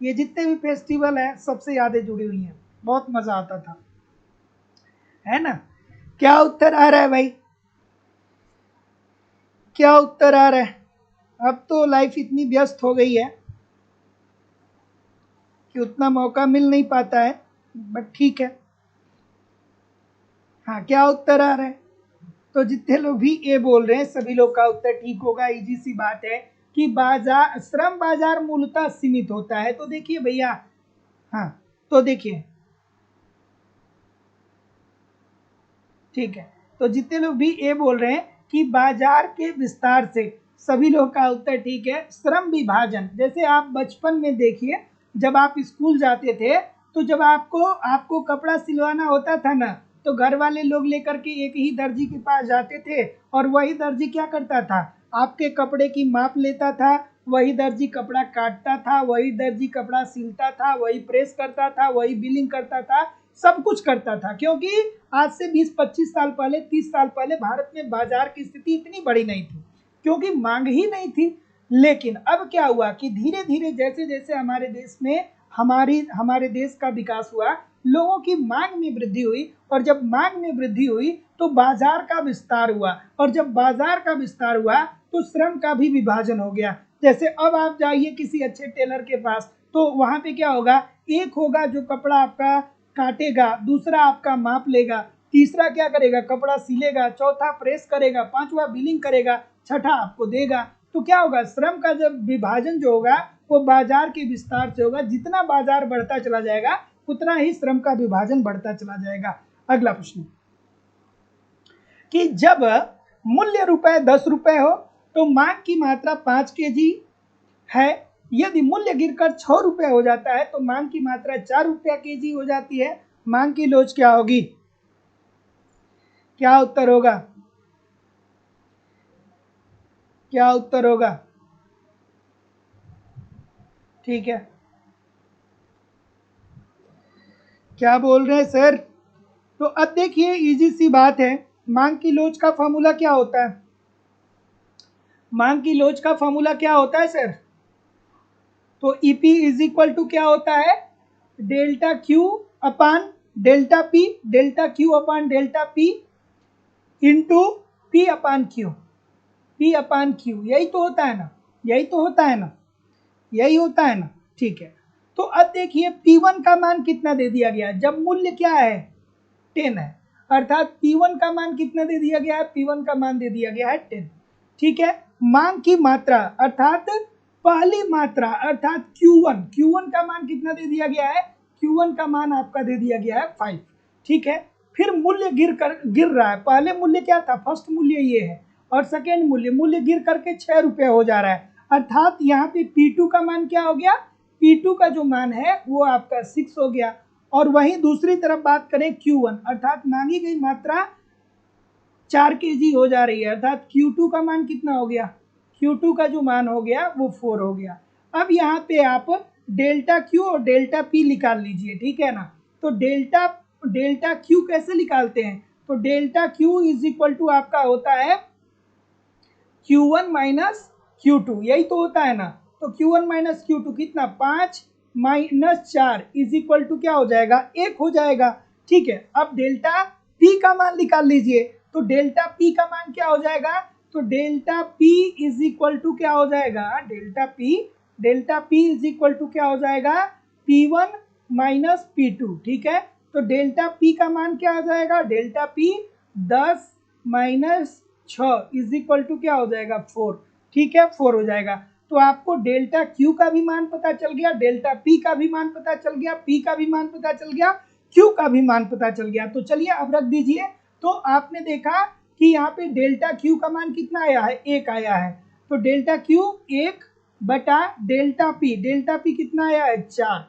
ये जितने भी फेस्टिवल हैं सबसे यादें जुड़ी हुई हैं, बहुत मज़ा आता था, है ना। क्या उत्तर आ रहा है भाई? क्या उत्तर आ रहा है? अब तो लाइफ इतनी व्यस्त हो गई है कि उतना मौका मिल नहीं पाता है, बट ठीक है। हाँ, क्या उत्तर आ रहा है? तो जितने लोग भी ए बोल रहे हैं सभी लोग का उत्तर ठीक होगा। इजी सी बात है कि बाजार, श्रम बाजार मूलतः सीमित होता है। तो देखिए भैया, हाँ तो देखिए, ठीक है, तो जितने लोग भी ए बोल रहे हैं कि बाजार के विस्तार से, सभी लोग का उत्तर ठीक है। श्रम विभाजन, जैसे आप बचपन में देखिए जब आप स्कूल जाते थे तो जब आपको कपड़ा सिलवाना होता था ना, तो घर वाले लोग लेकर के एक ही दर्जी के पास जाते थे और वही दर्जी क्या करता था, आपके कपड़े की माप लेता था, वही दर्जी कपड़ा काटता था, वही दर्जी कपड़ा सिलता था, वही प्रेस करता था, वही बिलिंग करता था, सब कुछ करता था। क्योंकि आज से 20-25 साल पहले, 30 साल पहले भारत में बाजार की स्थिति इतनी बड़ी नहीं थी, क्योंकि मांग ही नहीं थी। लेकिन अब क्या हुआ कि धीरे धीरे जैसे जैसे हमारे देश में हमारे देश का विकास हुआ, लोगों की मांग में वृद्धि हुई, और जब मांग में वृद्धि हुई तो बाजार का विस्तार हुआ, और जब बाजार का विस्तार हुआ तो श्रम का भी विभाजन हो गया। जैसे अब आप जाइए किसी अच्छे टेलर के पास, तो वहां पे क्या होगा, एक होगा जो कपड़ा आपका काटेगा, दूसरा आपका माप लेगा, तीसरा क्या करेगा, कपड़ा सिलेगा, चौथा प्रेस करेगा, पांचवा बिलिंग करेगा, छठा आपको देगा। तो क्या होगा, श्रम का जब विभाजन जो होगा वो बाजार के विस्तार से होगा। जितना बाजार बढ़ता चला जाएगा उतना ही श्रम का विभाजन बढ़ता चला जाएगा। अगला प्रश्न, कि जब मूल्य रुपए 10 रुपए हो तो मांग की मात्रा 5 केजी है, यदि मूल्य गिरकर 6 रुपए हो जाता है तो मांग की मात्रा 4 रुपया केजी हो जाती है। मांग की लोच क्या होगी? क्या उत्तर होगा? क्या उत्तर होगा? ठीक है, क्या बोल रहे हैं सर? तो अब देखिए इजी सी बात है, मांग की लोच का फॉर्मूला क्या होता है? मांग की लोच का फॉर्मूला क्या होता है सर? तो ईपी इज इक्वल टू क्या होता है, डेल्टा क्यू अपान डेल्टा पी, डेल्टा क्यू अपान डेल्टा पी इंटू पी अपान क्यू, पी अपान क्यू, यही तो होता है ना, यही तो होता है ना, यही होता है ना। ठीक है, तो अब देखिए P1 का मान कितना दे दिया गया, जब मूल्य क्या है 10 है, अर्थात P1 का मान कितना दे दिया गया है, P1 का मान दे दिया गया है 10। ठीक है, मांग की मात्रा अर्थात पहली मात्रा अर्थात Q1 का मान कितना दे दिया गया है, Q1 का मान आपका दे दिया गया है 5। ठीक है, फिर मूल्य गिर रहा है, पहले मूल्य क्या था, फर्स्ट मूल्य ये है, और सेकेंड मूल्य गिर करके 6 रुपये हो जा रहा है, अर्थात यहाँ पे P2 का मान क्या हो गया, P2 का जो मान है वो आपका 6 हो गया। और वहीं दूसरी तरफ बात करें Q1, अर्थात मांगी गई मात्रा 4 kg हो जा रही है, अर्थात Q2 का मान कितना हो गया, Q2 का जो मान हो गया वो 4 हो गया। अब यहाँ पे आप डेल्टा Q और डेल्टा P निकाल लीजिए, ठीक है ना। तो डेल्टा Q कैसे निकालते हैं, तो delta Q is equal to आपका होता है Q1 माइनस Q2, यही तो होता है ना। तो Q1 माइनस Q2 कितना, 5 माइनस 4 इज इक्वल टू क्या हो जाएगा, 1 हो जाएगा, ठीक है। अब डेल्टा P का मान निकाल लीजिए, तो डेल्टा P का मान क्या हो जाएगा, तो delta P is equal to क्या हो जाएगा, delta P is equal to क्या हो जाएगा, P1 माइनस P2, ठीक है। तो डेल्टा P का मान क्या हो जाएगा, delta P 10 minus 6 is equal to क्या हो जाएगा, 4, ठीक है, 4 हो जाएगा। तो आपको डेल्टा Q का भी मान पता चल गया, डेल्टा P का भी मान पता चल गया, P का भी मान पता चल गया, Q का भी मान पता चल गया। तो चलिए अब रख दीजिए। तो आपने देखा कि यहाँ पे डेल्टा Q का मान कितना आया है, 1 आया है। तो डेल्टा Q 1 बटा डेल्टा P कितना आया है, 4,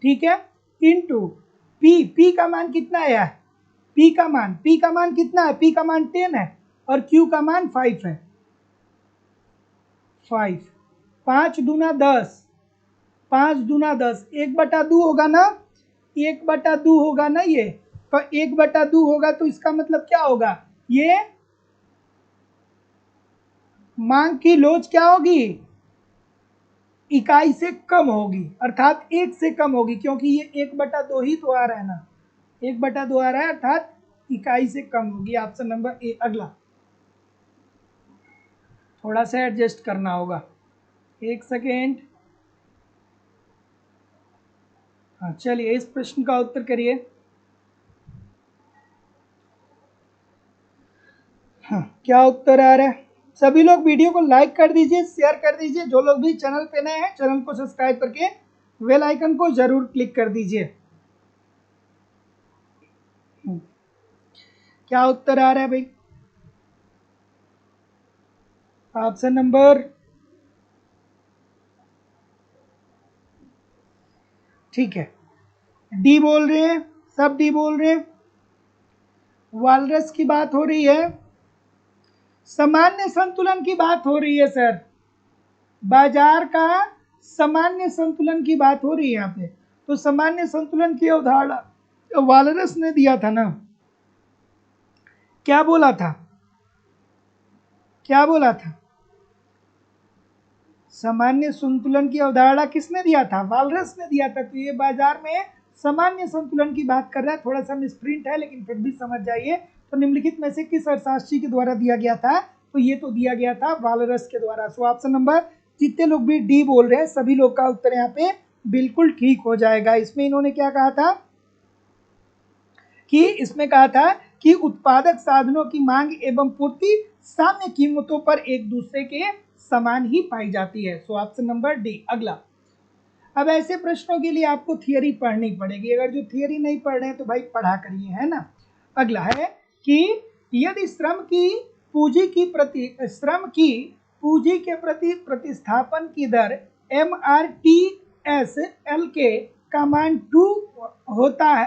ठीक है, इंटू P का मान कितना आया है, P का मान कितना है, P का मान 10 है और Q का मान 5 है, 5, 5 दूना 10, 5 दूना 10, 1/2 होगा ना, 1/2 होगा ना ये, तो 1/2 होगा तो इसका मतलब क्या होगा, ये मांग की लोच क्या होगी, इकाई से कम होगी, अर्थात 1 से कम होगी, क्योंकि ये 1/2 ही तो आ रहा है ना, 1/2 आ रहा है, अर्थात इकाई से कम होगी। ऑप्शन नंबर ए। अगला थोड़ा सा एडजस्ट करना होगा, 1 सेकेंड। हाँ चलिए इस प्रश्न का उत्तर करिए। हाँ क्या उत्तर आ रहा है, सभी लोग वीडियो को लाइक कर दीजिए, शेयर कर दीजिए, जो लोग भी चैनल पे नए हैं चैनल को सब्सक्राइब करके बेल आइकन को जरूर क्लिक कर दीजिए। क्या उत्तर आ रहा है भाई, ऑप्शन नंबर, ठीक है, डी बोल रहे हैं, सब डी बोल रहे हैं। वालरस की बात हो रही है, सामान्य संतुलन की बात हो रही है सर, बाजार का सामान्य संतुलन की बात हो रही है यहाँ पे। तो सामान्य संतुलन की अवधारणा वालरस ने दिया था ना, क्या बोला था, क्या बोला था, सामान्य संतुलन की अवधारणा किसने दिया था, वालरस ने दिया था। तो ये बाजार में सामान्य संतुलन की बात कर रहा है, थोड़ा सा मिसप्रिंट है लेकिन फिर भी समझ जाइए। तो निम्नलिखित में से किस अर्थशास्त्री के द्वारा दिया गया था, तो ये तो दिया गया था वालरस के द्वारा। सो ऑप्शन नंबर, जितने लोग भी डी बोल रहे हैं सभी लोग का उत्तर यहाँ पे बिल्कुल ठीक हो जाएगा। इसमें इन्होंने क्या कहा था कि इसमें कहा था कि उत्पादक साधनों की मांग एवं पूर्ति साम्य कीमतों पर एक दूसरे के समान ही पाई जाती है। So option number D. अगला, अब ऐसे प्रश्नों के लिए आपको थियरी पढ़नी पड़ेगी, अगर जो थियरी नहीं पढ़ रहे हैं तो भाई पढ़ा करिए, है ना। अगला है कि यदि श्रम की पूंजी के प्रति प्रतिस्थापन की दर MRTSL का मान 2 होता है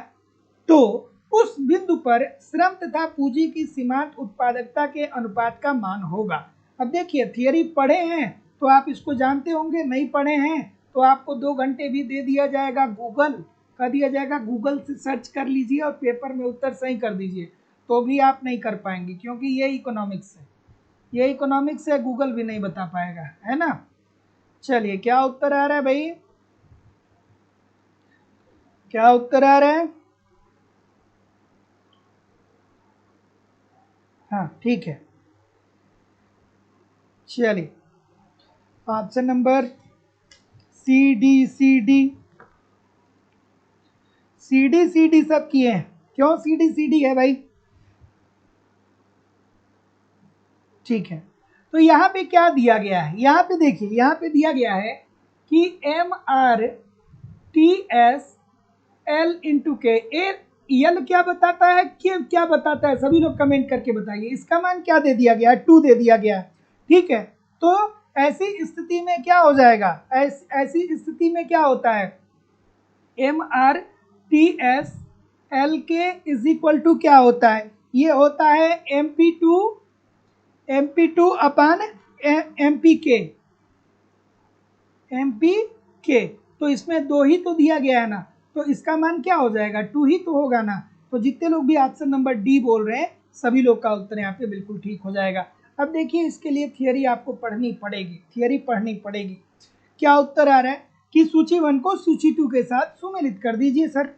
तो उस बिंदु पर श्रम तथा पूंजी की सीमांत उत्पादकता के अनुपात का मान होगा। अब देखिए थियरी पढ़े हैं तो आप इसको जानते होंगे, नहीं पढ़े हैं तो आपको 2 घंटे भी दे दिया जाएगा, गूगल कर दिया जाएगा, गूगल से सर्च कर लीजिए और पेपर में उत्तर सही कर दीजिए, तो भी आप नहीं कर पाएंगे, क्योंकि ये इकोनॉमिक्स है, ये इकोनॉमिक्स है, गूगल भी नहीं बता पाएगा, है ना। चलिए क्या उत्तर आ रहा है भाई, क्या उत्तर आ रहा है, हाँ ठीक है। चलिए ऑप्शन नंबर सी डी सब किए हैं, क्यों सी डी है भाई, ठीक है। तो यहाँ पे क्या दिया गया है, यहाँ पे देखिए, यहाँ पे दिया गया है कि MRTSL इंटू के एल क्या बताता है, क्या बताता है, सभी लोग कमेंट करके बताइए। इसका मान क्या दे दिया गया है, 2 दे दिया गया है, ठीक है। तो ऐसी स्थिति में क्या हो जाएगा, ऐसी स्थिति में क्या होता है, MRTS LK is equal to क्या होता है, ये होता है MP2 अपान MP के। तो इसमें 2 ही तो दिया गया है ना, तो इसका मान क्या हो जाएगा, 2 ही तो होगा ना। तो जितने लोग भी ऑप्शन नंबर डी बोल रहे हैं सभी लोग का उत्तर यहाँ पे बिल्कुल ठीक हो जाएगा। अब देखिए इसके लिए थियरी आपको पढ़नी पड़ेगी। क्या उत्तर आ रहा है कि सूची 1 को सूची 2 के साथ सुमेलित कर दीजिए सर।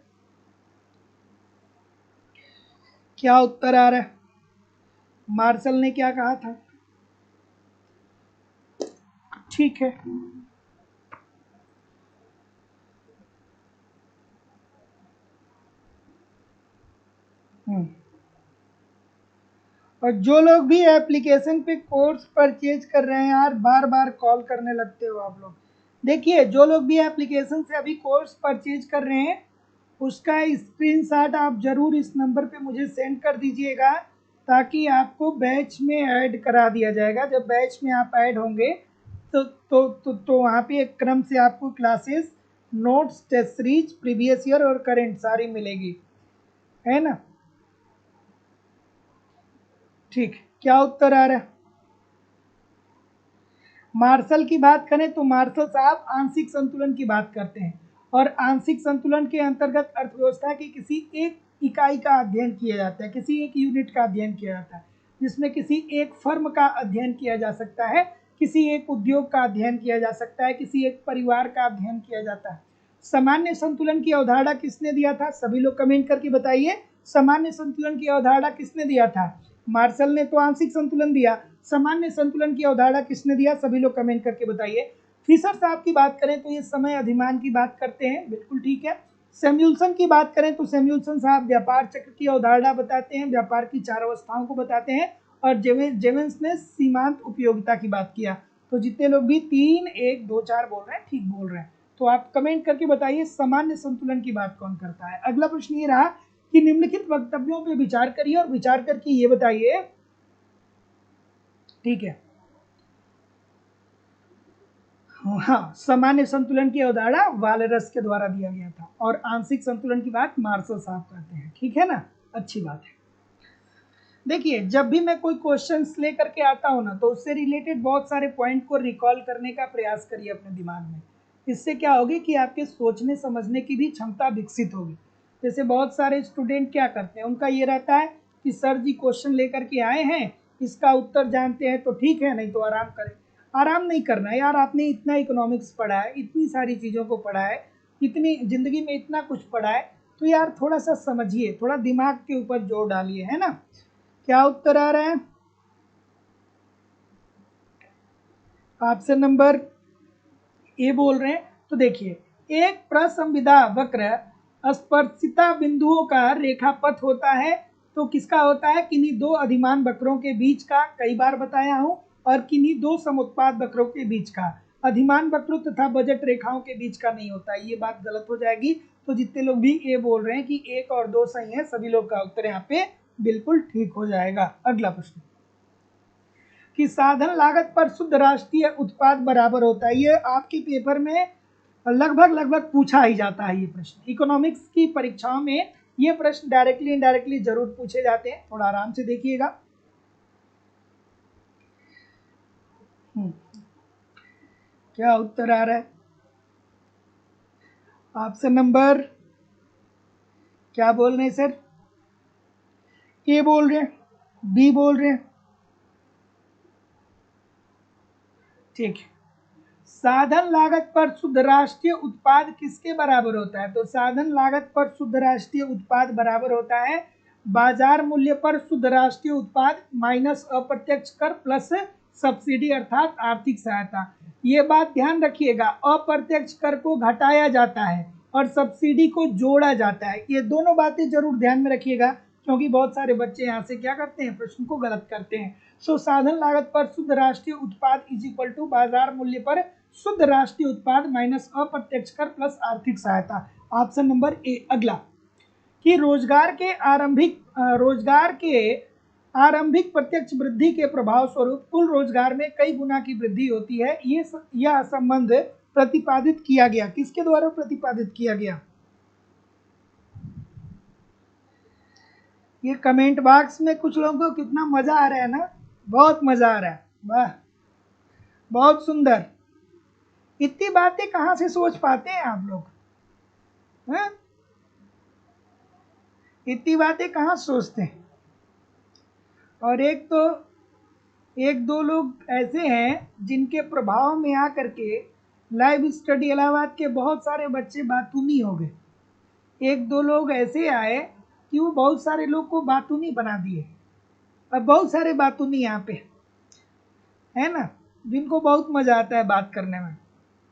क्या उत्तर आ रहा है, मार्शल ने क्या कहा था, ठीक है। और जो लोग भी एप्लीकेशन पे कोर्स परचेज कर रहे हैं यार, बार बार कॉल करने लगते हो आप लोग। देखिए जो लोग भी एप्लीकेशन से अभी कोर्स परचेज कर रहे हैं उसका स्क्रीनशॉट आप जरूर इस नंबर पे मुझे सेंड कर दीजिएगा, ताकि आपको बैच में ऐड करा दिया जाएगा। जब बैच में आप ऐड होंगे तो वहाँ पे एक क्रम से आपको classes, notes, test series, previous year और करंट सारी मिलेगी, है ना। ठीक, क्या उत्तर आ रहा है। मार्शल की बात करें तो मार्शल साहब आंशिक संतुलन की बात करते हैं, और आंशिक संतुलन के अंतर्गत अर्थव्यवस्था की किसी एक इकाई का अध्ययन किया जाता है, किसी एक यूनिट का अध्ययन किया जाता है, जिसमें किसी एक फर्म का अध्ययन किया जा सकता है, किसी एक उद्योग का अध्ययन किया जा सकता है, किसी एक परिवार का अध्ययन किया जाता है। सामान्य संतुलन की अवधारणा किसने दिया था, सभी लोग कमेंट करके बताइए। सामान्य संतुलन की अवधारणा किसने दिया था, मार्शल ने तो आंशिक संतुलन दिया, सामान्य संतुलन की अवधारणा किसने दिया, सभी लोग कमेंट करके बताइए। फिशर साहब की बात करें तो ये समय अधिमान की बात करते हैं, बिल्कुल ठीक है। सैमुअल्सन की बात करें तो सैमुअल्सन साहब व्यापार चक्र की अवधारणा बताते हैं, व्यापार की 4 अवस्थाओं को बताते हैं, और जेवेंस ने सीमांत उपयोगिता की बात किया। तो जितने लोग भी 3, 1, 2, 4 बोल रहे हैं ठीक बोल रहे हैं, तो आप कमेंट करके बताइए सामान्य संतुलन की बात कौन करता है। अगला प्रश्न ये रहा कि निम्नलिखित वक्तव्यों पर विचार करिए और विचार करके ये बताइए, ठीक है। हाँ, सामान्य संतुलन की अवधारणा वालरस के द्वारा दिया गया था, और आंशिक संतुलन की बात मार्शल साहब करते हैं, ठीक है ना, अच्छी बात है। देखिए जब भी मैं कोई क्वेश्चंस लेकर के आता हूँ ना, तो उससे रिलेटेड बहुत सारे पॉइंट को रिकॉल करने का प्रयास करिए अपने दिमाग में। इससे क्या होगी कि आपके सोचने समझने की भी क्षमता विकसित होगी। जैसे बहुत सारे स्टूडेंट क्या करते हैं, उनका ये रहता है कि सर जी क्वेश्चन लेकर के आए हैं, इसका उत्तर जानते हैं तो ठीक है, नहीं तो आराम करें। आराम नहीं करना है यार, आपने इतना इकोनॉमिक्स पढ़ा है, इतनी सारी चीज़ों को पढ़ा है, इतनी ज़िंदगी में इतना कुछ पढ़ा है, तो यार थोड़ा सा समझिए, थोड़ा दिमाग के ऊपर जोर डालिए, है ना। क्या उत्तर आ रहा है, ऑप्शन नंबर ए बोल रहे हैं। तो देखिए एक प्रसंविदा वक्र स्पर्शिता बिंदुओं का रेखापथ होता है, तो किसका होता है, किन्हीं 2 अधिमान वक्रों के बीच का, कई बार बताया हूं, और किन्हीं 2 समुत्पाद वक्रों के बीच का। अधिमान वक्र तथा बजट रेखाओं के बीच का नहीं होता, ये बात गलत हो जाएगी। तो जितने लोग भी ए बोल रहे हैं कि 1 और 2 सही है, सभी लोग का उत्तर यहाँ पे बिल्कुल ठीक हो जाएगा। अगला प्रश्न कि साधन लागत पर शुद्ध राष्ट्रीय उत्पाद बराबर होता है, ये आपके पेपर में लगभग पूछा ही जाता है। ये प्रश्न इकोनॉमिक्स की परीक्षाओं में ये प्रश्न डायरेक्टली इनडायरेक्टली जरूर पूछे जाते हैं, थोड़ा आराम से देखिएगा। क्या उत्तर आ रहा है, ऑप्शन नंबर क्या बोल रहे हैं सर, ए बोल रहे हैं, बी बोल रहे हैं, ठीक है। साधन लागत पर शुद्ध राष्ट्रीय उत्पाद किसके बराबर होता है, तो साधन लागत पर शुद्ध राष्ट्रीय उत्पाद बराबर होता है बाजार मूल्य पर शुद्ध राष्ट्रीय उत्पाद माइनस अप्रत्यक्ष कर प्लस सब्सिडी अर्थात आर्थिक सहायता। ये बात ध्यान रखिएगा, अप्रत्यक्ष कर को घटाया जाता है और सब्सिडी को जोड़ा जाता है, ये दोनों बातें जरूर ध्यान में रखिएगा, क्योंकि बहुत सारे बच्चे यहाँ से क्या करते हैं, प्रश्न को गलत करते हैं। सो साधन लागत पर शुद्ध राष्ट्रीय उत्पाद इज इक्वल टू बाजार मूल्य पर शुद्ध राष्ट्रीय उत्पाद माइनस अप्रत्यक्ष कर प्लस आर्थिक सहायता, ऑप्शन नंबर ए। अगला कि रोजगार के आरंभिक प्रत्यक्ष वृद्धि के प्रभाव स्वरूप कुल रोजगार में कई गुना की वृद्धि होती है। यह संबंध प्रतिपादित किया गया। किसके द्वारा प्रतिपादित किया गया? ये कमेंट बॉक्स में कुछ लोगों को कितना मजा आ रहा है ना, बहुत मजा आ रहा है, वाह बहुत सुंदर। इतनी बातें कहाँ से सोच पाते हैं आप लोग? हैं? इतनी बातें कहाँ सोचते हैं? और एक दो लोग ऐसे हैं जिनके प्रभाव में आकर के लाइव स्टडी इलाहाबाद के बहुत सारे बच्चे बातूनी हो गए। एक दो लोग ऐसे आए कि वो बहुत सारे लोग को बातूनी बना दिए। अब बहुत सारे बातूनी यहाँ पे है ना, जिनको बहुत मजा आता है बात करने में।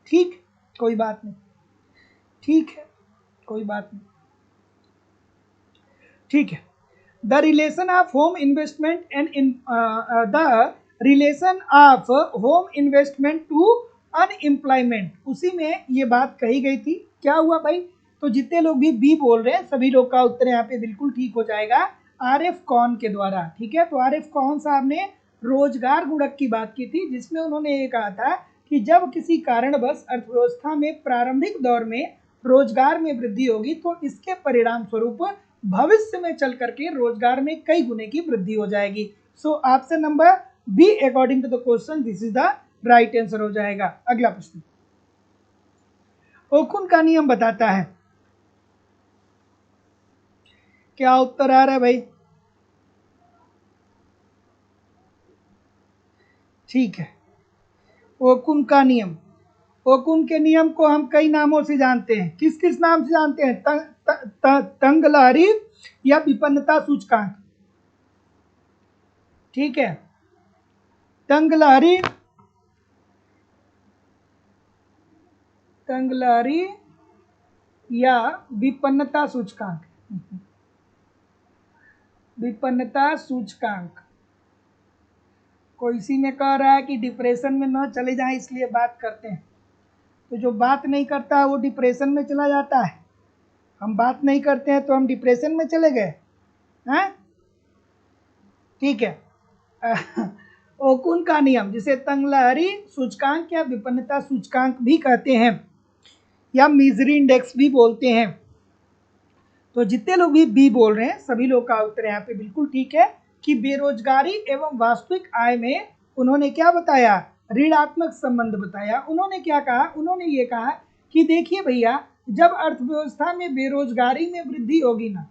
ठीक, कोई बात नहीं, ठीक है, कोई बात नहीं, ठीक है। The relation of home investment and the relation of home investment to unemployment, उसी में ये बात कही गई थी। क्या हुआ भाई? तो जितने लोग भी बी बोल रहे हैं सभी लोग का उत्तर यहाँ पे बिल्कुल ठीक हो जाएगा आर एफ कॉन के द्वारा। ठीक है, तो आर एफ कॉन साहब ने रोजगार गुणक की बात की थी, जिसमें उन्होंने ये कहा था कि जब किसी कारणवश अर्थव्यवस्था में प्रारंभिक दौर में रोजगार में वृद्धि होगी तो इसके परिणाम स्वरूप भविष्य में चल करके रोजगार में कई गुने की वृद्धि हो जाएगी। So option number B according to the question this is the right answer हो जाएगा। अगला प्रश्न, ओकुन का नियम बताता है। क्या उत्तर आ रहा है भाई? ठीक है, ओकुन का नियम, ओकुन के नियम को हम कई नामों से जानते हैं। किस किस नाम से जानते हैं? तंग लहरी या विपन्नता सूचकांक। ठीक है, तंग लहरी या विपन्नता सूचकांक। विपन्नता सूचकांक। कोई इसी में कह रहा है कि डिप्रेशन में न चले जाएं इसलिए बात करते हैं, तो जो बात नहीं करता वो डिप्रेशन में चला जाता है। हम बात नहीं करते हैं तो हम डिप्रेशन में चले गए हैं? ठीक है। ओकुन का नियम, जिसे तंगलहरी सूचकांक या विपन्नता सूचकांक भी कहते हैं या मिजरी इंडेक्स भी बोलते हैं। तो जितने लोग भी बी बोल रहे हैं सभी लोग का उत्तर यहाँ पे बिल्कुल ठीक है कि बेरोजगारी एवं वास्तविक आय में उन्होंने क्या बताया? ऋणात्मक संबंध बताया। उन्होंने क्या कहा? उन्होंने ये कहा कि देखिए भैया, जब अर्थव्यवस्था में बेरोजगारी में वृद्धि होगी ना,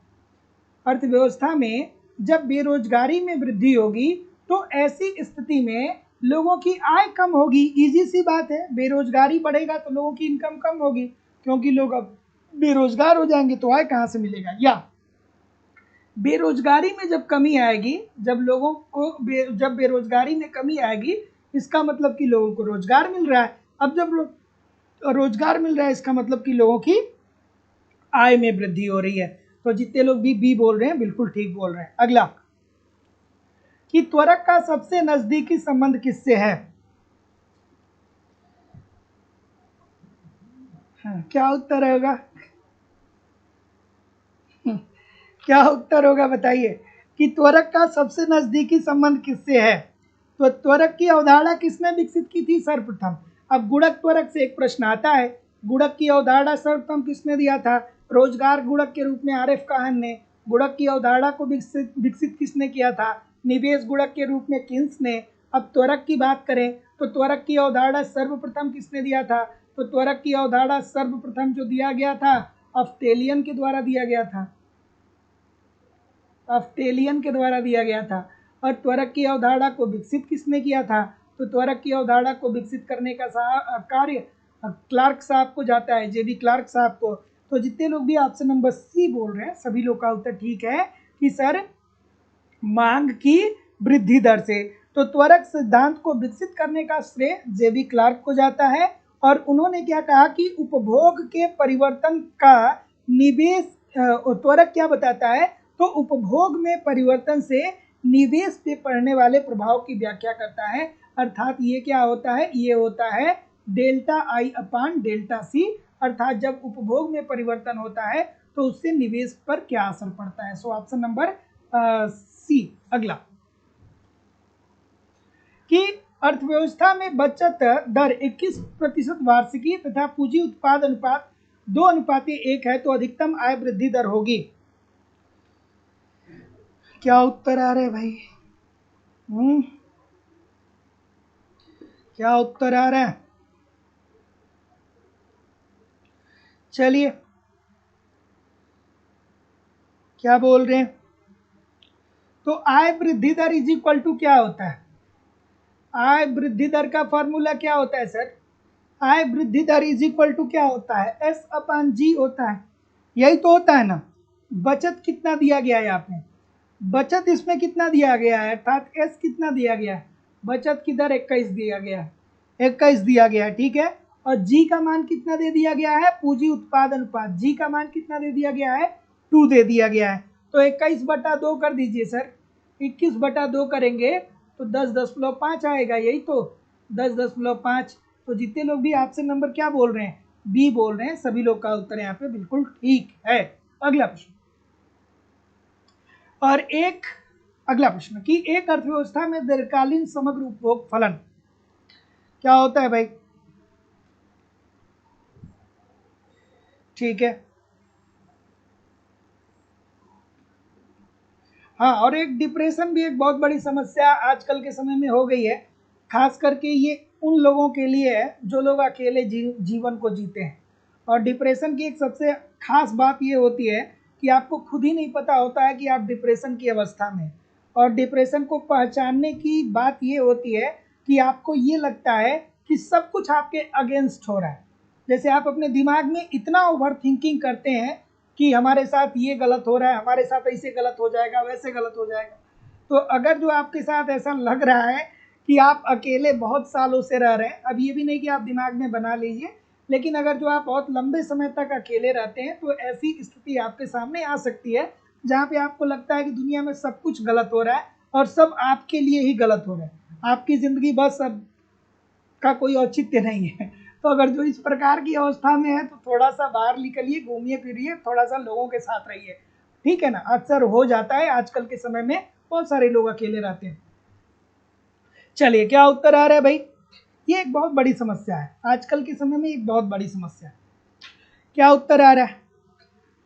अर्थव्यवस्था में जब बेरोजगारी में वृद्धि होगी तो ऐसी स्थिति में लोगों की आय कम होगी। इजी सी बात है, बेरोजगारी बढ़ेगा तो लोगों की इनकम कम होगी, क्योंकि लोग अब बेरोजगार हो जाएंगे तो आय कहाँ से मिलेगा? या बेरोजगारी में जब कमी आएगी, जब लोगों को जब बेरोजगारी में कमी आएगी, इसका मतलब कि लोगों को रोजगार मिल रहा है। अब जब रोजगार मिल रहा है इसका मतलब कि लोगों की आय में वृद्धि हो रही है। तो जितने लोग भी बी बोल रहे हैं बिल्कुल ठीक बोल रहे हैं। अगला, कि त्वरक का सबसे नजदीकी संबंध किससे है? क्या उत्तर होगा? क्या उत्तर होगा बताइए कि त्वरक का सबसे नजदीकी संबंध किससे है? तो त्वरक की अवधारणा किसने विकसित की थी सर्वप्रथम? अब गुणक त्वरक से एक प्रश्न आता है, गुणक की अवधारणा सर्वप्रथम किसने दिया था? रोजगार गुणक के रूप में आर एफ काहन ने। गुणक की अवधारणा को विकसित किसने किया था? निवेश गुणक के रूप में किन्स ने। अब त्वरक की बात करें तो त्वरक की अवधारणा सर्वप्रथम किसने दिया था? तो त्वरक की अवधारणा सर्वप्रथम जो दिया गया था ऑस्ट्रेलियन के द्वारा दिया गया था, ऑस्ट्रेलियन के द्वारा दिया गया था। और त्वरक की अवधारणा को विकसित किसने किया था? तो त्वरक की अवधारणा को विकसित करने का कार्य क्लार्क साहब को जाता है, जेबी क्लार्क साहब को। तो जितने लोग भी ऑप्शन नंबर सी बोल रहे हैं सभी लोग का उत्तर ठीक है कि सर मांग की वृद्धि दर से। तो त्वरक सिद्धांत को विकसित करने का श्रेय जेबी क्लार्क को जाता है। और उन्होंने क्या कहा कि उपभोग के परिवर्तन का निवेश, त्वरक क्या बताता है? तो उपभोग में परिवर्तन से निवेश पे पड़ने वाले प्रभाव की व्याख्या करता है। अर्थात ये क्या होता है? ये होता है डेल्टा आई अपान डेल्टा सी। अर्थात जब उपभोग में परिवर्तन होता है तो उससे निवेश पर क्या असर पड़ता है। So option number C. अगला, कि अर्थव्यवस्था में बचत दर 21% वार्षिकी तथा पूंजी उत्पाद अनुपात 2:1 है तो अधिकतम आय वृद्धि दर होगी। क्या उत्तर आ रहा है भाई? क्या उत्तर आ रहा है? चलिए, क्या बोल रहे हैं? तो आय वृद्धि दर इज इक्वल टू क्या होता है? आय वृद्धि दर का फॉर्मूला क्या होता है सर? आय वृद्धि दर इज इक्वल टू क्या होता है? S/G होता है। यही तो होता है ना। बचत कितना दिया गया है यहाँ पे? बचत इसमें कितना दिया गया है, अर्थात S कितना दिया गया है? बचत की दर 21 दिया गया है, 21 दिया गया है, ठीक है। और G का मान कितना दे दिया गया है? पूंजी उत्पाद अनुपात, G का मान कितना दे दिया गया है? 2 दे दिया गया है। तो 21/2 कर दीजिए सर। 21/2 करेंगे तो 10.5 आएगा, यही तो 10.5। तो जितने लोग भी आपसे नंबर क्या बोल रहे हैं? बी बोल रहे हैं। सभी लोग का उत्तर यहाँ पे बिल्कुल ठीक है। अगला प्रश्न, और एक अगला प्रश्न कि एक अर्थव्यवस्था में दीर्घकालीन समग्र उपभोग फलन क्या होता है भाई? ठीक है, हाँ। और एक डिप्रेशन भी एक बहुत बड़ी समस्या आजकल के समय में हो गई है। खास करके ये उन लोगों के लिए है जो लोग अकेले जीवन को जीते हैं। और डिप्रेशन की एक सबसे खास बात ये होती है कि आपको खुद ही नहीं पता होता है कि आप डिप्रेशन की अवस्था में। और डिप्रेशन को पहचानने की बात ये होती है कि आपको ये लगता है कि सब कुछ आपके अगेंस्ट हो रहा है। जैसे आप अपने दिमाग में इतना ओवर थिंकिंग करते हैं कि हमारे साथ ये गलत हो रहा है, हमारे साथ ऐसे गलत हो जाएगा, वैसे गलत हो जाएगा। तो अगर जो आपके साथ ऐसा लग रहा है कि आप अकेले बहुत सालों से रह रहे हैं, अब ये भी नहीं कि आप दिमाग में बना लीजिए, लेकिन अगर जो आप बहुत लंबे समय तक अकेले रहते हैं तो ऐसी स्थिति आपके सामने आ सकती है जहाँ पे आपको लगता है कि दुनिया में सब कुछ गलत हो रहा है और सब आपके लिए ही गलत हो रहा है। आपकी ज़िंदगी बस अब का कोई औचित्य नहीं है। तो अगर जो इस प्रकार की अवस्था में है तो थोड़ा सा बाहर निकलिए, घूमिए फिरिए, थोड़ा सा लोगों के साथ रहिए, ठीक है ना। अक्सर हो जाता है, आजकल के समय में बहुत सारे लोग अकेले रहते हैं। चलिए, क्या उत्तर आ रहा है भाई? ये एक बहुत बड़ी समस्या है, आजकल के समय में एक बहुत बड़ी समस्या है। क्या उत्तर आ रहा है?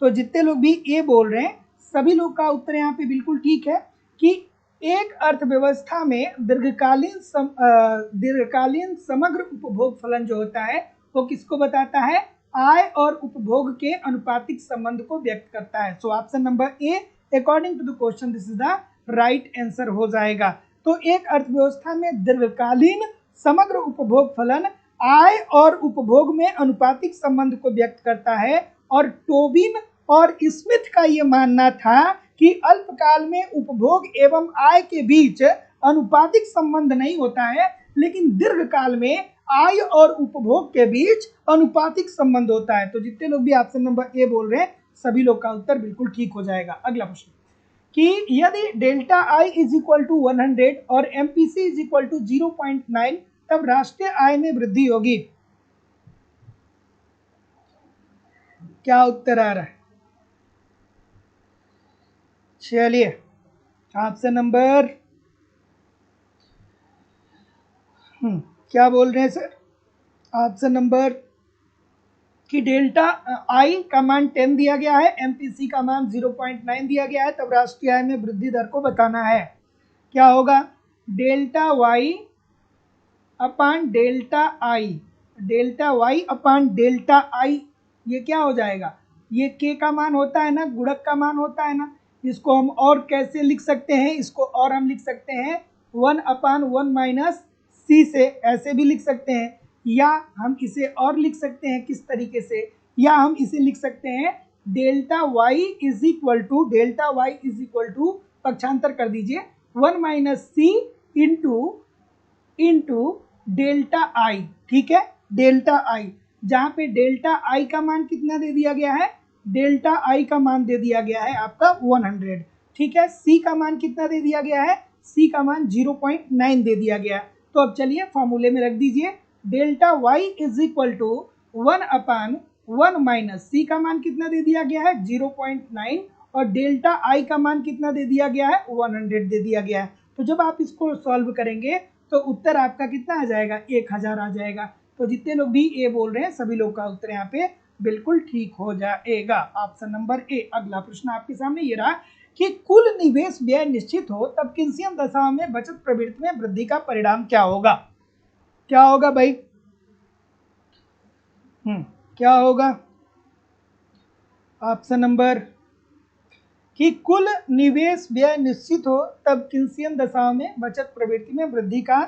तो जितने लोग भी ए बोल रहे हैं सभी लोग का उत्तर यहाँ पे बिल्कुल ठीक है कि एक अर्थव्यवस्था में दीर्घकालीन समग्र उपभोग फलन जो होता है वो किसको बताता है? आय और उपभोग के अनुपातिक संबंध को व्यक्त करता है। So option number A according to the question this is the right answer हो जाएगा। तो एक अर्थव्यवस्था में दीर्घकालीन समग्र उपभोग फलन आय और उपभोग में अनुपातिक संबंध को व्यक्त करता है। और टोबिन और स्मिथ का यह मानना था कि अल्पकाल में उपभोग एवं आय के बीच अनुपातिक संबंध नहीं होता है, लेकिन दीर्घकाल में आय और उपभोग के बीच अनुपातिक संबंध होता है। तो जितने लोग भी ऑप्शन नंबर ए बोल रहे हैं सभी लोग का उत्तर बिल्कुल ठीक हो जाएगा। अगला प्रश्न कि यदि delta I is equal to 100 और एमपीसी इज इक्वल टू 0.9 तब राष्ट्रीय आय में वृद्धि होगी। क्या उत्तर आ रहा है? चलिए, ऑप्शन नंबर क्या बोल रहे हैं सर? ऑप्शन नंबर कि डेल्टा आई का मान 10 दिया गया है, एमपीसी का मान 0.9 दिया गया है, तब राष्ट्रीय आय में वृद्धि दर को बताना है। क्या होगा? Delta Y upon delta I, delta Y upon delta I, ये क्या हो जाएगा? ये के का मान होता है ना, गुणक का मान होता है ना। इसको हम और कैसे लिख सकते हैं? इसको और हम लिख सकते हैं 1/1 माइनस सी से, ऐसे भी लिख सकते हैं। या हम इसे और लिख सकते हैं किस तरीके से? या हम इसे लिख सकते हैं delta Y is equal to पक्षांतर कर दीजिए 1 minus C into delta I, ठीक है। डेल्टा आई, जहां पे डेल्टा आई का मान कितना दे दिया गया है? डेल्टा आई का मान दे दिया गया है आपका 100, ठीक है। सी का मान कितना दे दिया गया है? सी का मान 0.9 दे दिया गया है। तो अब चलिए फॉर्मूले में रख दीजिए delta Y is equal to 1/1 minus C का मान कितना दे दिया गया है? 0.9 और डेल्टा आई का मान कितना दे दिया गया है? 100 दे दिया गया है। तो जब आप इसको सॉल्व करेंगे तो उत्तर आपका कितना आ जाएगा, 1000 आ जाएगा। तो जितने लोग भी ए बोल रहे हैं सभी लोग का उत्तर यहाँ पे बिल्कुल ठीक हो जाएगा, ऑप्शन नंबर ए। अगला प्रश्न आपके सामने ये रहा कि कुल निवेश व्यय निश्चित हो तब किन्सियन दशाओं में बचत प्रवृत्ति में वृद्धि का परिणाम क्या होगा? क्या होगा भाई? क्या होगा? ऑप्शन नंबर कि कुल निवेश व्यय निश्चित हो तब किन्सियन दशाओं में बचत प्रवृत्ति में वृद्धि का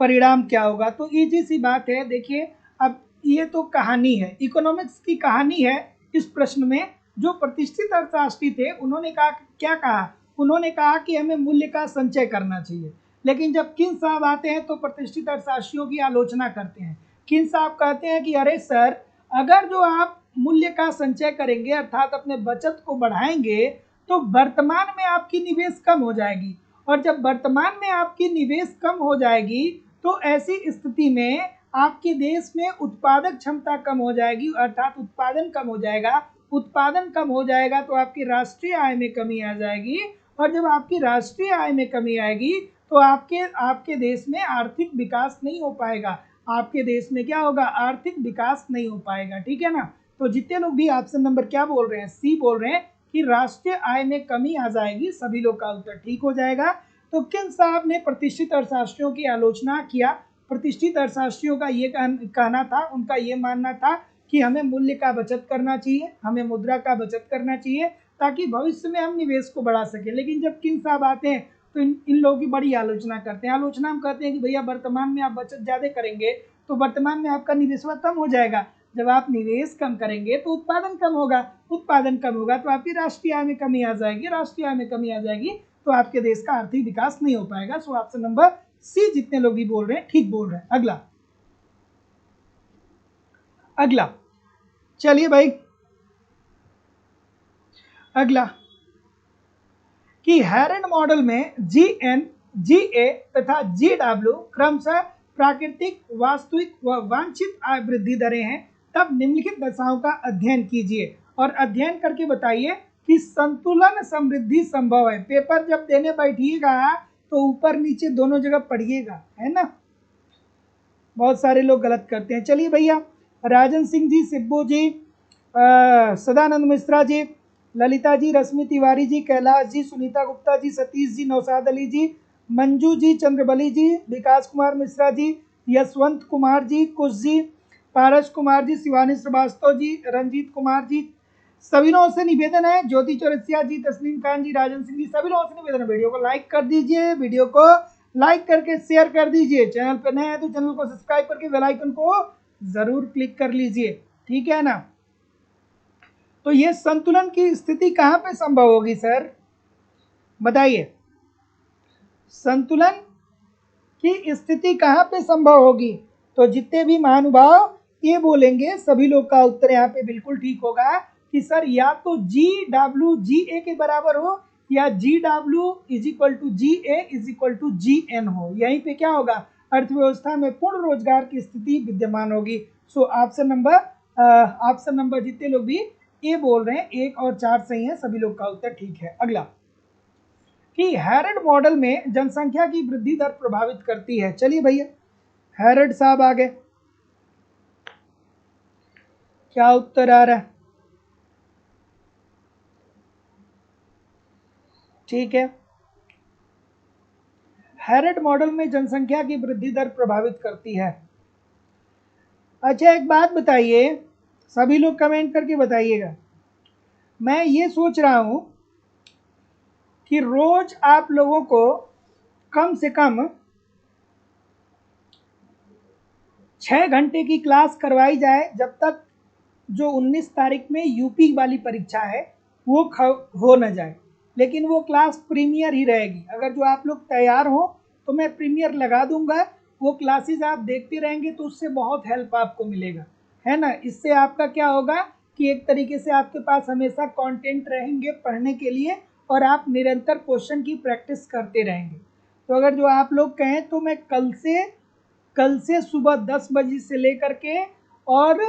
परिणाम क्या होगा? तो इजी सी बात है, देखिए अब ये तो कहानी है, इकोनॉमिक्स की कहानी है। इस प्रश्न में जो प्रतिष्ठित अर्थशास्त्री थे उन्होंने कहा, क्या कहा? उन्होंने कहा कि हमें मूल्य का संचय करना चाहिए। लेकिन जब किन साहब आते हैं तो प्रतिष्ठित अर्थशास्त्रियों की आलोचना करते हैं। किन साहब कहते हैं कि अरे सर, अगर जो आप मूल्य का संचय करेंगे अर्थात अपने बचत को बढ़ाएंगे तो वर्तमान में आपकी निवेश कम हो जाएगी, और जब वर्तमान में आपकी निवेश कम हो जाएगी तो ऐसी स्थिति में आपके देश में उत्पादक क्षमता कम हो जाएगी, अर्थात उत्पादन कम हो जाएगा। उत्पादन कम हो जाएगा तो आपकी राष्ट्रीय आय में कमी आ जाएगी, और जब आपकी राष्ट्रीय आय में कमी आएगी तो आपके देश में आर्थिक विकास नहीं हो पाएगा। आपके देश में क्या होगा? आर्थिक विकास नहीं हो पाएगा। ठीक है ना? तो जितने लोग भी ऑप्शन नंबर क्या बोल रहे हैं, सी बोल रहे हैं कि राष्ट्रीय आय में कमी आ जाएगी, सभी लोग का उत्तर ठीक हो जाएगा। तो किन साहब ने प्रतिष्ठित अर्थशास्त्रियों की आलोचना किया? प्रतिष्ठित अर्थशास्त्रियों का ये कहना था, उनका ये मानना था कि हमें मूल्य का बचत करना चाहिए, हमें मुद्रा का बचत करना चाहिए ताकि भविष्य में हम निवेश को बढ़ा सकें। लेकिन जब किन साहब आते हैं तो इन लोगों की बड़ी आलोचना करते हैं। आलोचना हम कहते हैं कि भैया वर्तमान में आप बचत ज़्यादा करेंगे तो वर्तमान में आपका निवेश कम हो जाएगा। जब आप निवेश कम करेंगे तो उत्पादन कम होगा, उत्पादन कम होगा तो आपकी राष्ट्रीय आय में कमी आ जाएगी, राष्ट्रीय आय में कमी आ जाएगी तो आपके देश का आर्थिक विकास नहीं हो पाएगा। सो ऑप्शन नंबर सी जितने लोग भी बोल रहे हैं ठीक बोल रहे हैं। अगला चलिए भाई, अगला कि हैरेड मॉडल में GN, GA तथा GW क्रमशः प्राकृतिक, वास्तविक व वांछित आय वृद्धि दरें हैं, तब निम्नलिखित दशाओं का अध्ययन कीजिए और अध्ययन करके बताइए कि संतुलन समृद्धि संभव है। पेपर जब देने बैठिएगा तो ऊपर नीचे दोनों जगह पढ़िएगा, है ना? बहुत सारे लोग गलत करते हैं। चलिए भैया, राजन सिंह जी, सिब्बू जी, सदानंद मिश्रा जी, ललिता जी, रश्मि तिवारी जी, कैलाश जी, सुनीता गुप्ता जी, सतीश जी, नौशाद अली जी, मंजू जी, चंद्रबली जी, विकास कुमार मिश्रा जी, यशवंत कुमार जी, कुश जी, पारस कुमार जी, शिवानी श्रीवास्तव जी, रंजीत कुमार जी, सभी लोगों से निवेदन है, ज्योति चौरसिया जी, तस्लीम खान जी, राजन सिंह जी, सभी लोगों से निवेदन है वीडियो को लाइक कर दीजिए, वीडियो को लाइक करके शेयर कर दीजिए। चैनल पर नए हैं तो चैनल को सब्सक्राइब करके बेल आइकन को जरूर क्लिक कर लीजिए। ठीक है ना? तो ये संतुलन की स्थिति कहां पे संभव होगी सर, बताइए? संतुलन की स्थिति कहां पे संभव होगी? तो जितने भी महानुभाव ये बोलेंगे सभी लोग का उत्तर यहाँ पे बिल्कुल ठीक होगा कि सर या तो GW GA के बराबर हो या GW is equal to GA is equal to GN हो। यहीं पे क्या होगा? अर्थव्यवस्था में पूर्ण रोजगार की स्थिति विद्यमान होगी। सो ऑप्शन नंबर जितने लोग भी ए बोल रहे हैं 1 और 4 सही है, सभी लोग का उत्तर ठीक है। अगला कि हैरेड मॉडल में जनसंख्या की वृद्धि दर प्रभावित करती है। चलिए भैया, हैरेड साहब आ गए, क्या उत्तर आ रहा है? ठीक है, हैरेड मॉडल में जनसंख्या की वृद्धि दर प्रभावित करती है। अच्छा एक बात बताइए, सभी लोग कमेंट करके बताइएगा, मैं ये सोच रहा हूं कि रोज आप लोगों को कम से कम 6 घंटे की क्लास करवाई जाए, जब तक जो 19 तारीख में यूपी वाली परीक्षा है वो हो न जाए। लेकिन वो क्लास प्रीमियर ही रहेगी। अगर जो आप लोग तैयार हो तो मैं प्रीमियर लगा दूंगा, वो क्लासेस आप देखते रहेंगे तो उससे बहुत हेल्प आपको मिलेगा, है ना? इससे आपका क्या होगा कि एक तरीके से आपके पास हमेशा कंटेंट रहेंगे पढ़ने के लिए और आप निरंतर क्वेश्चन की प्रैक्टिस करते रहेंगे। तो अगर जो आप लोग कहें तो मैं कल से सुबह 10 बजे से लेकर के और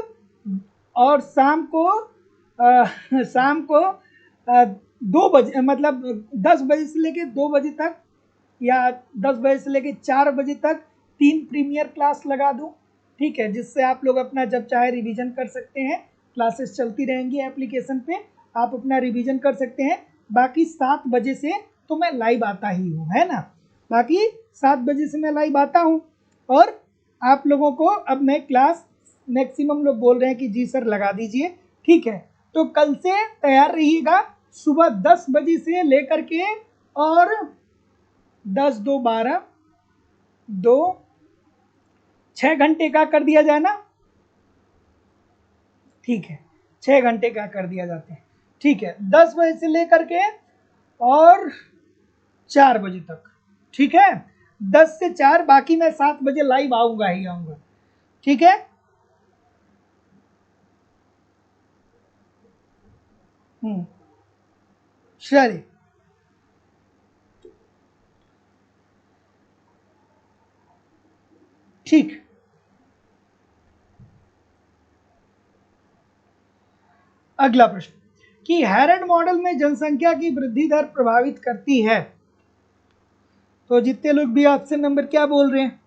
शाम को 2 बजे, मतलब 10 बजे से लेकर 2 बजे तक या 10 बजे से लेकर 4 बजे तक 3 प्रीमियर क्लास लगा दूं, ठीक है, जिससे आप लोग अपना जब चाहे रिवीजन कर सकते हैं। क्लासेस चलती रहेंगी एप्लीकेशन पे, आप अपना रिवीजन कर सकते हैं। बाकी 7 बजे से तो मैं लाइव आता ही हूँ, है ना, बाकी 7 बजे से मैं लाइव आता हूँ। और आप लोगों को अब मैं क्लास, मैक्सिमम लोग बोल रहे हैं कि जी सर लगा दीजिए, ठीक है। तो कल से तैयार रहिएगा, सुबह 10 बजे से लेकर के और 10, 2, 12, 2, 6 घंटे का कर दिया जाए ना, ठीक है, 6 घंटे का कर दिया जाते हैं, ठीक है, 10 बजे से लेकर के और 4 बजे तक, ठीक है, 10 से 4, बाकी मैं 7 बजे लाइव आऊंगा ही आऊंगा, ठीक है। चलिए, ठीक। अगला प्रश्न कि हैरड मॉडल में जनसंख्या की वृद्धि दर प्रभावित करती है। तो जितने लोग भी ऑप्शन नंबर क्या बोल रहे हैं,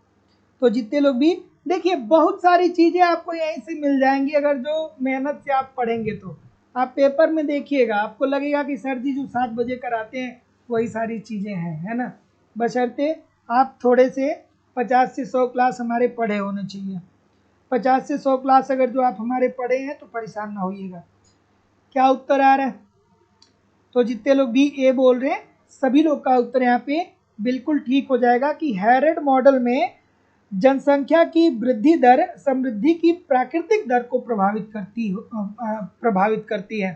तो जितने लोग भी, देखिए बहुत सारी चीजें आपको यहीं से मिल जाएंगी अगर जो मेहनत से आप पढ़ेंगे। तो आप पेपर में देखिएगा, आपको लगेगा कि सर जी जो 7 बजे कराते हैं वही सारी चीजें हैं, है ना, बशर्ते आप थोड़े से 50 से 100 क्लास हमारे पढ़े होने चाहिए। 50 से 100 क्लास अगर जो आप हमारे पढ़े हैं तो परेशान ना होइएगा। क्या उत्तर आ रहा है, तो जितने लोग भी ए बोल रहे हैं सभी लोग का उत्तर यहाँ पे बिल्कुल ठीक हो जाएगा कि हैरड मॉडल में जनसंख्या की वृद्धि दर समृद्धि की प्राकृतिक दर को प्रभावित करती है,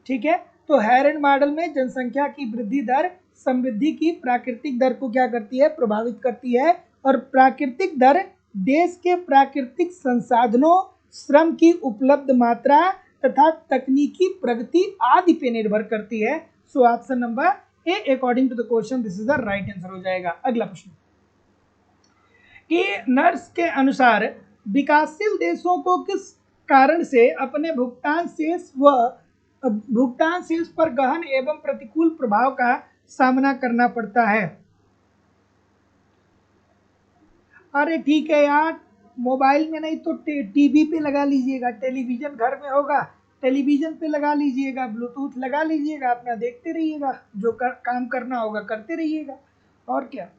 ठीक है। तो हैरड मॉडल में जनसंख्या की वृद्धि दर समृद्धि की प्राकृतिक दर को क्या करती है, प्रभावित करती है। और प्राकृतिक दर देश के प्राकृतिक संसाधनों, श्रम की उपलब्ध मात्रा तथा तकनीकी प्रगति आदि पे निर्भर करती है। So option number A according to the question this is the right answer हो जाएगा। अगला प्रश्न कि नर्स के अनुसार विकासशील देशों को किस कारण से अपने भुगतान शेष पर गहन एवं प्रतिकूल प्रभाव का सामना करना पड़ता है। अरे ठीक है यार, मोबाइल में नहीं तो टीवी पे लगा लीजिएगा, टेलीविजन घर में होगा, टेलीविजन पे लगा लीजिएगा, ब्लूटूथ लगा लीजिएगा, अपना देखते रहिएगा, जो काम करना होगा करते रहिएगा, और क्या।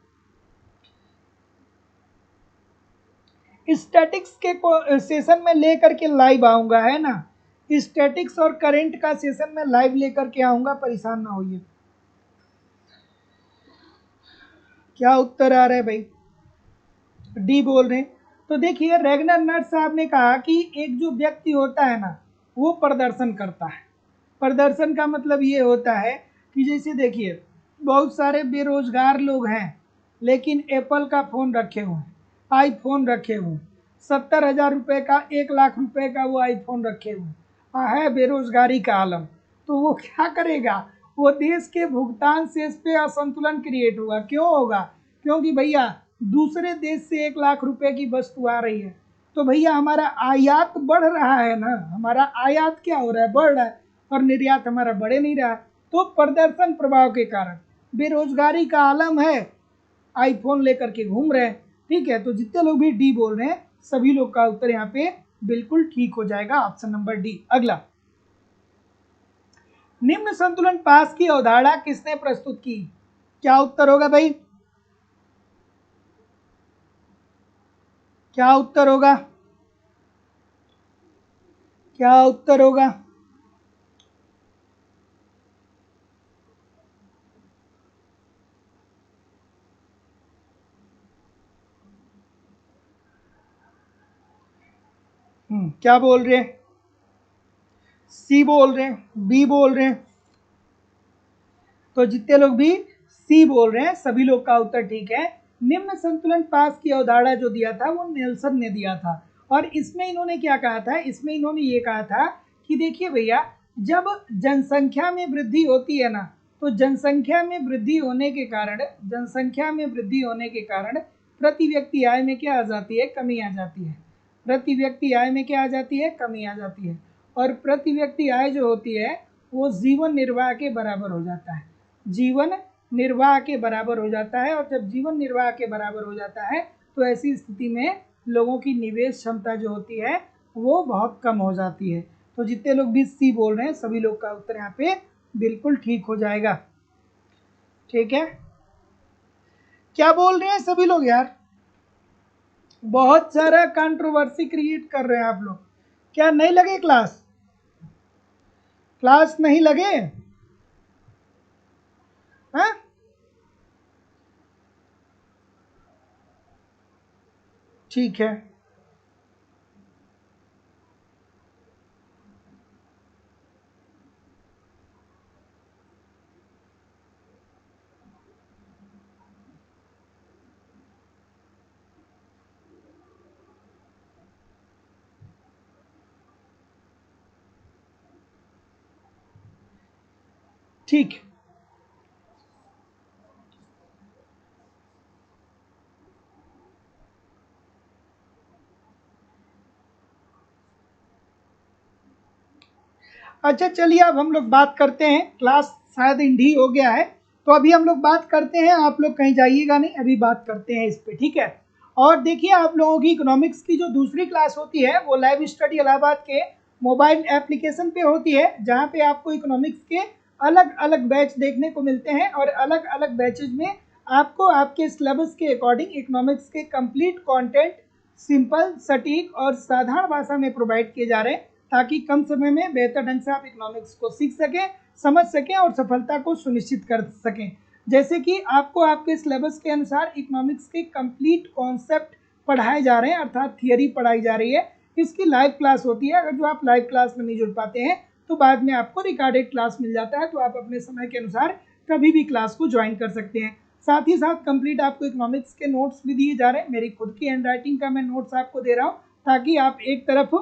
स्टैटिक्स के सेशन में लेकर के लाइव आऊंगा, है ना, स्टैटिक्स और करंट का सेशन में लाइव लेकर के आऊंगा, परेशान ना होइए। क्या उत्तर आ रहा है भाई, डी बोल रहे हैं। तो देखिए रेगनर नर्स साहब ने कहा कि एक जो व्यक्ति होता है ना वो प्रदर्शन करता है। प्रदर्शन का मतलब ये होता है कि जैसे देखिए बहुत सारे बेरोजगार लोग हैं लेकिन एप्पल का फ़ोन रखे हुए हैं, आईफोन रखे हुए हैं, 70,000 रुपये का, 1 लाख रुपए का वो आईफोन रखे हुए हैं, है बेरोजगारी का आलम। तो वो क्या करेगा, वो देश के भुगतान शेष पे असंतुलन क्रिएट होगा। क्यों होगा, क्योंकि भैया दूसरे देश से 1 लाख रुपए की वस्तु आ रही है तो भैया हमारा आयात बढ़ रहा है ना, हमारा आयात क्या हो रहा है, बढ़ रहा है, और निर्यात हमारा बढ़े नहीं रहा है। तो प्रदर्शन प्रभाव के कारण बेरोजगारी का आलम है, आईफोन लेकर के घूम रहे हैं, ठीक है। तो जितने लोग भी डी बोल रहे हैं सभी लोग का उत्तर यहाँ पे बिल्कुल ठीक हो जाएगा, ऑप्शन नंबर डी। अगला, निम्न संतुलन पास की अवधारणा किसने प्रस्तुत की। क्या उत्तर होगा भाई, क्या उत्तर होगा, क्या उत्तर होगा। क्या बोल रहे हैं, सी बोल रहे हैं, बी बोल रहे हैं। तो जितने लोग भी सी बोल रहे हैं सभी लोग का उत्तर ठीक है। निम्न संतुलन पास की अवधारणा जो दिया था वो नेल्सन ने दिया था। और इसमें इन्होंने क्या कहा था, इसमें इन्होंने ये कहा था कि देखिए भैया जब जनसंख्या में वृद्धि होती है ना तो जनसंख्या में वृद्धि होने के कारण, जनसंख्या में वृद्धि होने के कारण प्रति व्यक्ति आय में क्या आ जाती है, कमी आ जाती है। प्रति व्यक्ति आय में क्या आ जाती है, कमी आ जाती है। और प्रति व्यक्ति आय जो होती है वो जीवन निर्वाह के बराबर हो जाता है। जीवन निर्वाह के बराबर हो जाता है, और जब जीवन निर्वाह के बराबर हो जाता है तो ऐसी स्थिति में लोगों की निवेश क्षमता जो होती है वो बहुत कम हो जाती है। तो जितने लोग भी सी बोल रहे हैं सभी लोग का उत्तर यहाँ पे बिल्कुल ठीक हो जाएगा। ठीक है, क्या बोल रहे हैं सभी लोग यार? बहुत सारा कंट्रोवर्सी क्रिएट कर रहे हैं आप लोग। क्या नहीं लगे क्लास? क्लास नहीं लगे? हाँ, ठीक है। ठीक, अच्छा चलिए अब हम लोग बात करते हैं। क्लास शायद इंडी हो गया है, तो अभी हम लोग बात करते हैं। आप लोग कहीं जाइएगा नहीं, अभी बात करते हैं इस पे, ठीक है? और देखिए, आप लोगों की इकोनॉमिक्स की जो दूसरी क्लास होती है वो लाइव स्टडी इलाहाबाद के मोबाइल एप्लीकेशन पे होती है, जहाँ पे आपको इकोनॉमिक्स के अलग अलग बैच देखने को मिलते हैं, और अलग अलग बैचेज में आपको आपके सिलेबस के अकॉर्डिंग इकोनॉमिक्स के कंप्लीट कंटेंट सिंपल, सटीक और साधारण भाषा में प्रोवाइड किए जा रहे हैं, ताकि कम समय में बेहतर ढंग से आप इकोनॉमिक्स को सीख सकें, समझ सकें और सफलता को सुनिश्चित कर सकें। जैसे कि आपको आपके सिलेबस के अनुसार इकोनॉमिक्स के कंप्लीट कॉन्सेप्ट पढ़ाए जा रहे हैं, अर्थात थियरी पढ़ाई जा रही है। इसकी लाइव क्लास होती है। अगर जो आप लाइव क्लास में नहीं जुड़ पाते हैं तो बाद में आपको रिकॉर्डेड क्लास मिल जाता है, तो आप अपने समय के अनुसार कभी भी क्लास को ज्वाइन कर सकते हैं। साथ ही साथ कंप्लीट आपको इकोनॉमिक्स के नोट्स भी दिए जा रहे हैं। मेरी खुद की हैंड राइटिंग का मैं नोट्स आपको दे रहा हूँ, ताकि आप एक तरफ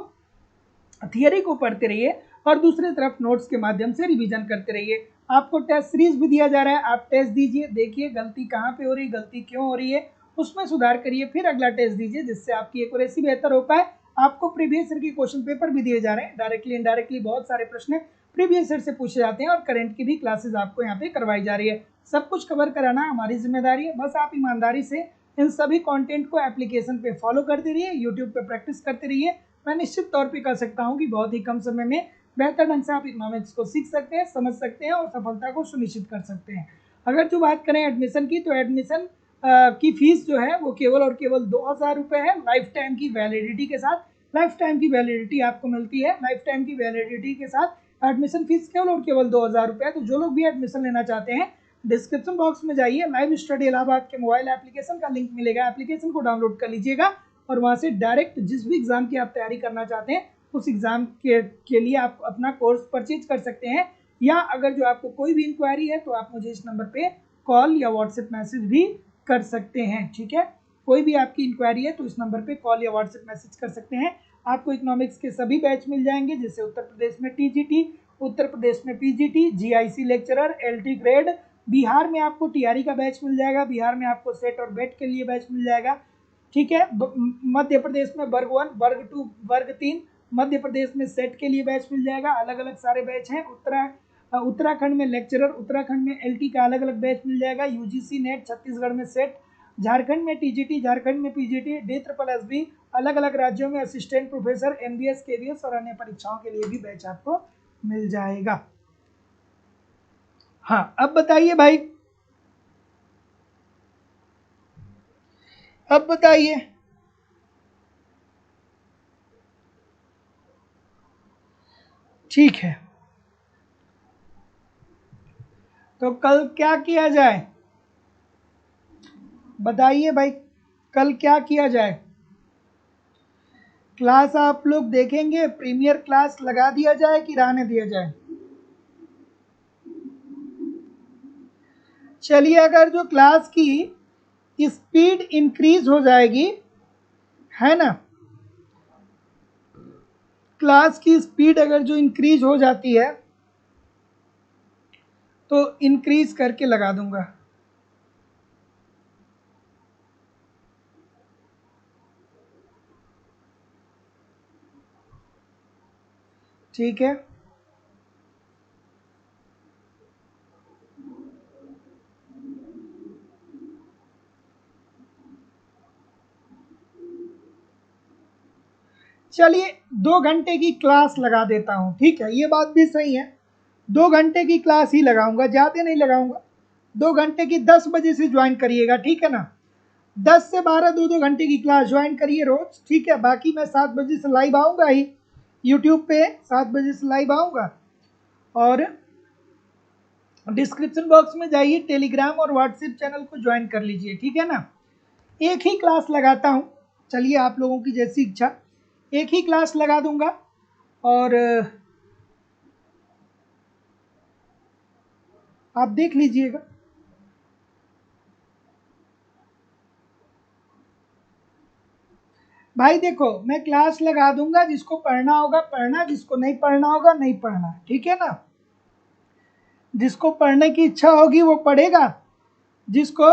थियरी को पढ़ते रहिए और दूसरी तरफ नोट्स के माध्यम से रिवीजन करते रहिए। आपको टेस्ट सीरीज भी दिया जा रहा है, आप टेस्ट दीजिए, देखिए गलती कहाँ पे हो रही है, गलती क्यों हो रही है, उसमें सुधार करिए, फिर अगला टेस्ट दीजिए, जिससे आपकी एक्यूरेसी बेहतर हो पाए। आपको प्रीवियस ईयर के क्वेश्चन पेपर भी दिए जा रहे हैं, डायरेक्टली इनडायरेक्टली बहुत सारे प्रश्न प्रीवियस ईयर से पूछे जाते हैं, और करंट की भी क्लासेज आपको यहाँ पे करवाई जा रही है। सब कुछ कवर कराना हमारी जिम्मेदारी है। बस आप ईमानदारी से इन सभी कंटेंट को एप्लीकेशन पे फॉलो करते रहिए, यूट्यूब पे प्रैक्टिस करते रहिए। मैं निश्चित तौर पे कह सकता हूँ कि बहुत ही कम समय में बेहतर ढंग से आप इकोनॉमिक्स को सीख सकते हैं, समझ सकते हैं और सफलता को सुनिश्चित कर सकते हैं। अगर जो बात करें एडमिशन की, तो एडमिशन की फीस जो है वो केवल और केवल 2,000 रुपये है, लाइफ टाइम की वैलिडिटी के साथ। लाइफ टाइम की वैलिडिटी आपको मिलती है। लाइफ टाइम की वैलिडिटी के साथ एडमिशन फीस केवल और केवल 2,000 रुपये है। तो जो लोग भी एडमिशन लेना चाहते हैं, डिस्क्रिप्शन बॉक्स में जाइए, लाइव स्टडी इलाहाबाद के मोबाइल एप्लीकेशन का लिंक मिलेगा, एप्लीकेशन को डाउनलोड कर लीजिएगा, और वहाँ से डायरेक्ट जिस भी एग्जाम की आप तैयारी करना चाहते हैं उस एग्जाम के लिए आप अपना कोर्स परचेज कर सकते हैं। या अगर जो आपको कोई भी इंक्वायरी है तो आप मुझे इस नंबर पे कॉल या व्हाट्सएप मैसेज भी कर सकते हैं। ठीक है, कोई भी आपकी इंक्वायरी है तो इस नंबर पे कॉल या व्हाट्सएप मैसेज कर सकते हैं। आपको इकोनॉमिक्स के सभी बैच मिल जाएंगे, जैसे उत्तर प्रदेश में टीजीटी, उत्तर प्रदेश में PGT, GIC lecturer, LT grade. Bihar में आपको टीआरई का बैच मिल जाएगा, बिहार में आपको सेट और बेट के लिए बैच मिल जाएगा। ठीक है, मध्य प्रदेश में वर्ग 1, वर्ग 2, वर्ग 3, मध्य प्रदेश में सेट के लिए बैच मिल जाएगा। अलग अलग सारे बैच हैं। उत्तराखंड में लेक्चरर, उत्तराखंड में एलटी का अलग अलग बैच मिल जाएगा। यूजीसी नेट, छत्तीसगढ़ में सेट, झारखंड में टीजीटी, झारखंड में पीजीटी, DSSS। अलग अलग राज्यों में असिस्टेंट प्रोफेसर, एमबीएस, केवीएस और अन्य परीक्षाओं के लिए भी बैच आपको मिल जाएगा। हाँ, अब बताइए भाई, अब बताइए। ठीक है, तो कल क्या किया जाए, बताइए भाई, कल क्या किया जाए? क्लास आप लोग देखेंगे, प्रीमियर क्लास लगा दिया जाए कि रहने दिया जाए? चलिए, अगर जो क्लास की स्पीड इंक्रीज हो जाएगी, है ना, क्लास की स्पीड अगर जो इंक्रीज हो जाती है तो इंक्रीज करके लगा दूंगा। ठीक है, चलिए 2 घंटे की क्लास लगा देता हूँ, ठीक है, ये बात भी सही है, 2 घंटे की क्लास ही लगाऊंगा, ज़्यादा नहीं लगाऊंगा। 2 घंटे की 10 बजे से ज्वाइन करिएगा, ठीक है ना, 10 से 12 दो घंटे की क्लास ज्वाइन करिए रोज, ठीक है। बाकी मैं 7 बजे से लाइव आऊँगा ही यूट्यूब पे, 7 बजे से लाइव आऊँगा। और डिस्क्रिप्शन बॉक्स में जाइए, टेलीग्राम और व्हाट्सएप चैनल को ज्वाइन कर लीजिए, ठीक है ना। एक ही क्लास लगाता हूँ, चलिए आप लोगों की जैसी इच्छा, एक ही क्लास लगा दूंगा। और आप देख लीजिएगा। भाई देखो, मैं क्लास लगा दूंगा, जिसको पढ़ना होगा पढ़ना, जिसको नहीं पढ़ना होगा नहीं पढ़ना, ठीक है ना। जिसको पढ़ने की इच्छा होगी वो पढ़ेगा, जिसको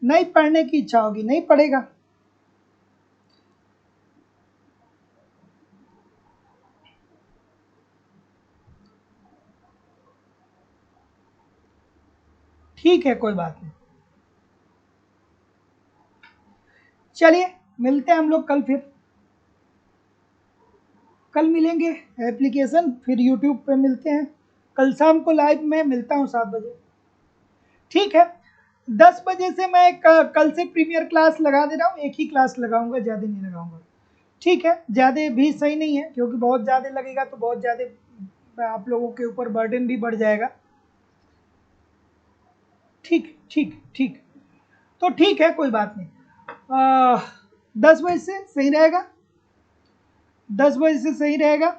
नहीं पढ़ने की इच्छा होगी नहीं पढ़ेगा। ठीक है, कोई बात नहीं। चलिए मिलते हैं हम लोग कल, फिर कल मिलेंगे एप्लीकेशन, फिर यूट्यूब पे मिलते हैं कल शाम को, लाइव में मिलता हूँ 7 बजे, ठीक है। 10 बजे से मैं कल से प्रीमियर क्लास लगा दे रहा हूँ, एक ही क्लास लगाऊंगा, ज़्यादा नहीं लगाऊंगा, ठीक है। ज़्यादा भी सही नहीं है, क्योंकि बहुत ज़्यादा लगेगा तो बहुत ज़्यादा आप लोगों के ऊपर बर्डन भी बढ़ जाएगा, ठीक ठीक ठीक। तो ठीक है, कोई बात नहीं। 10 बजे से सही रहेगा, 10 बजे से सही रहेगा,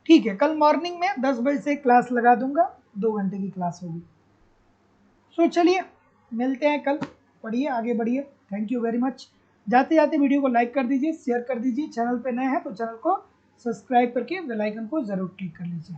ठीक है। कल मॉर्निंग में 10 बजे से क्लास लगा दूंगा, 2 घंटे की क्लास होगी। सो चलिए मिलते हैं कल, पढ़िए आगे बढ़िए, थैंक यू वेरी मच। जाते जाते वीडियो को लाइक कर दीजिए, शेयर कर दीजिए, चैनल पे नए हैं तो चैनल को सब्सक्राइब करके बेल आइकन को ज़रूर क्लिक कर लीजिए।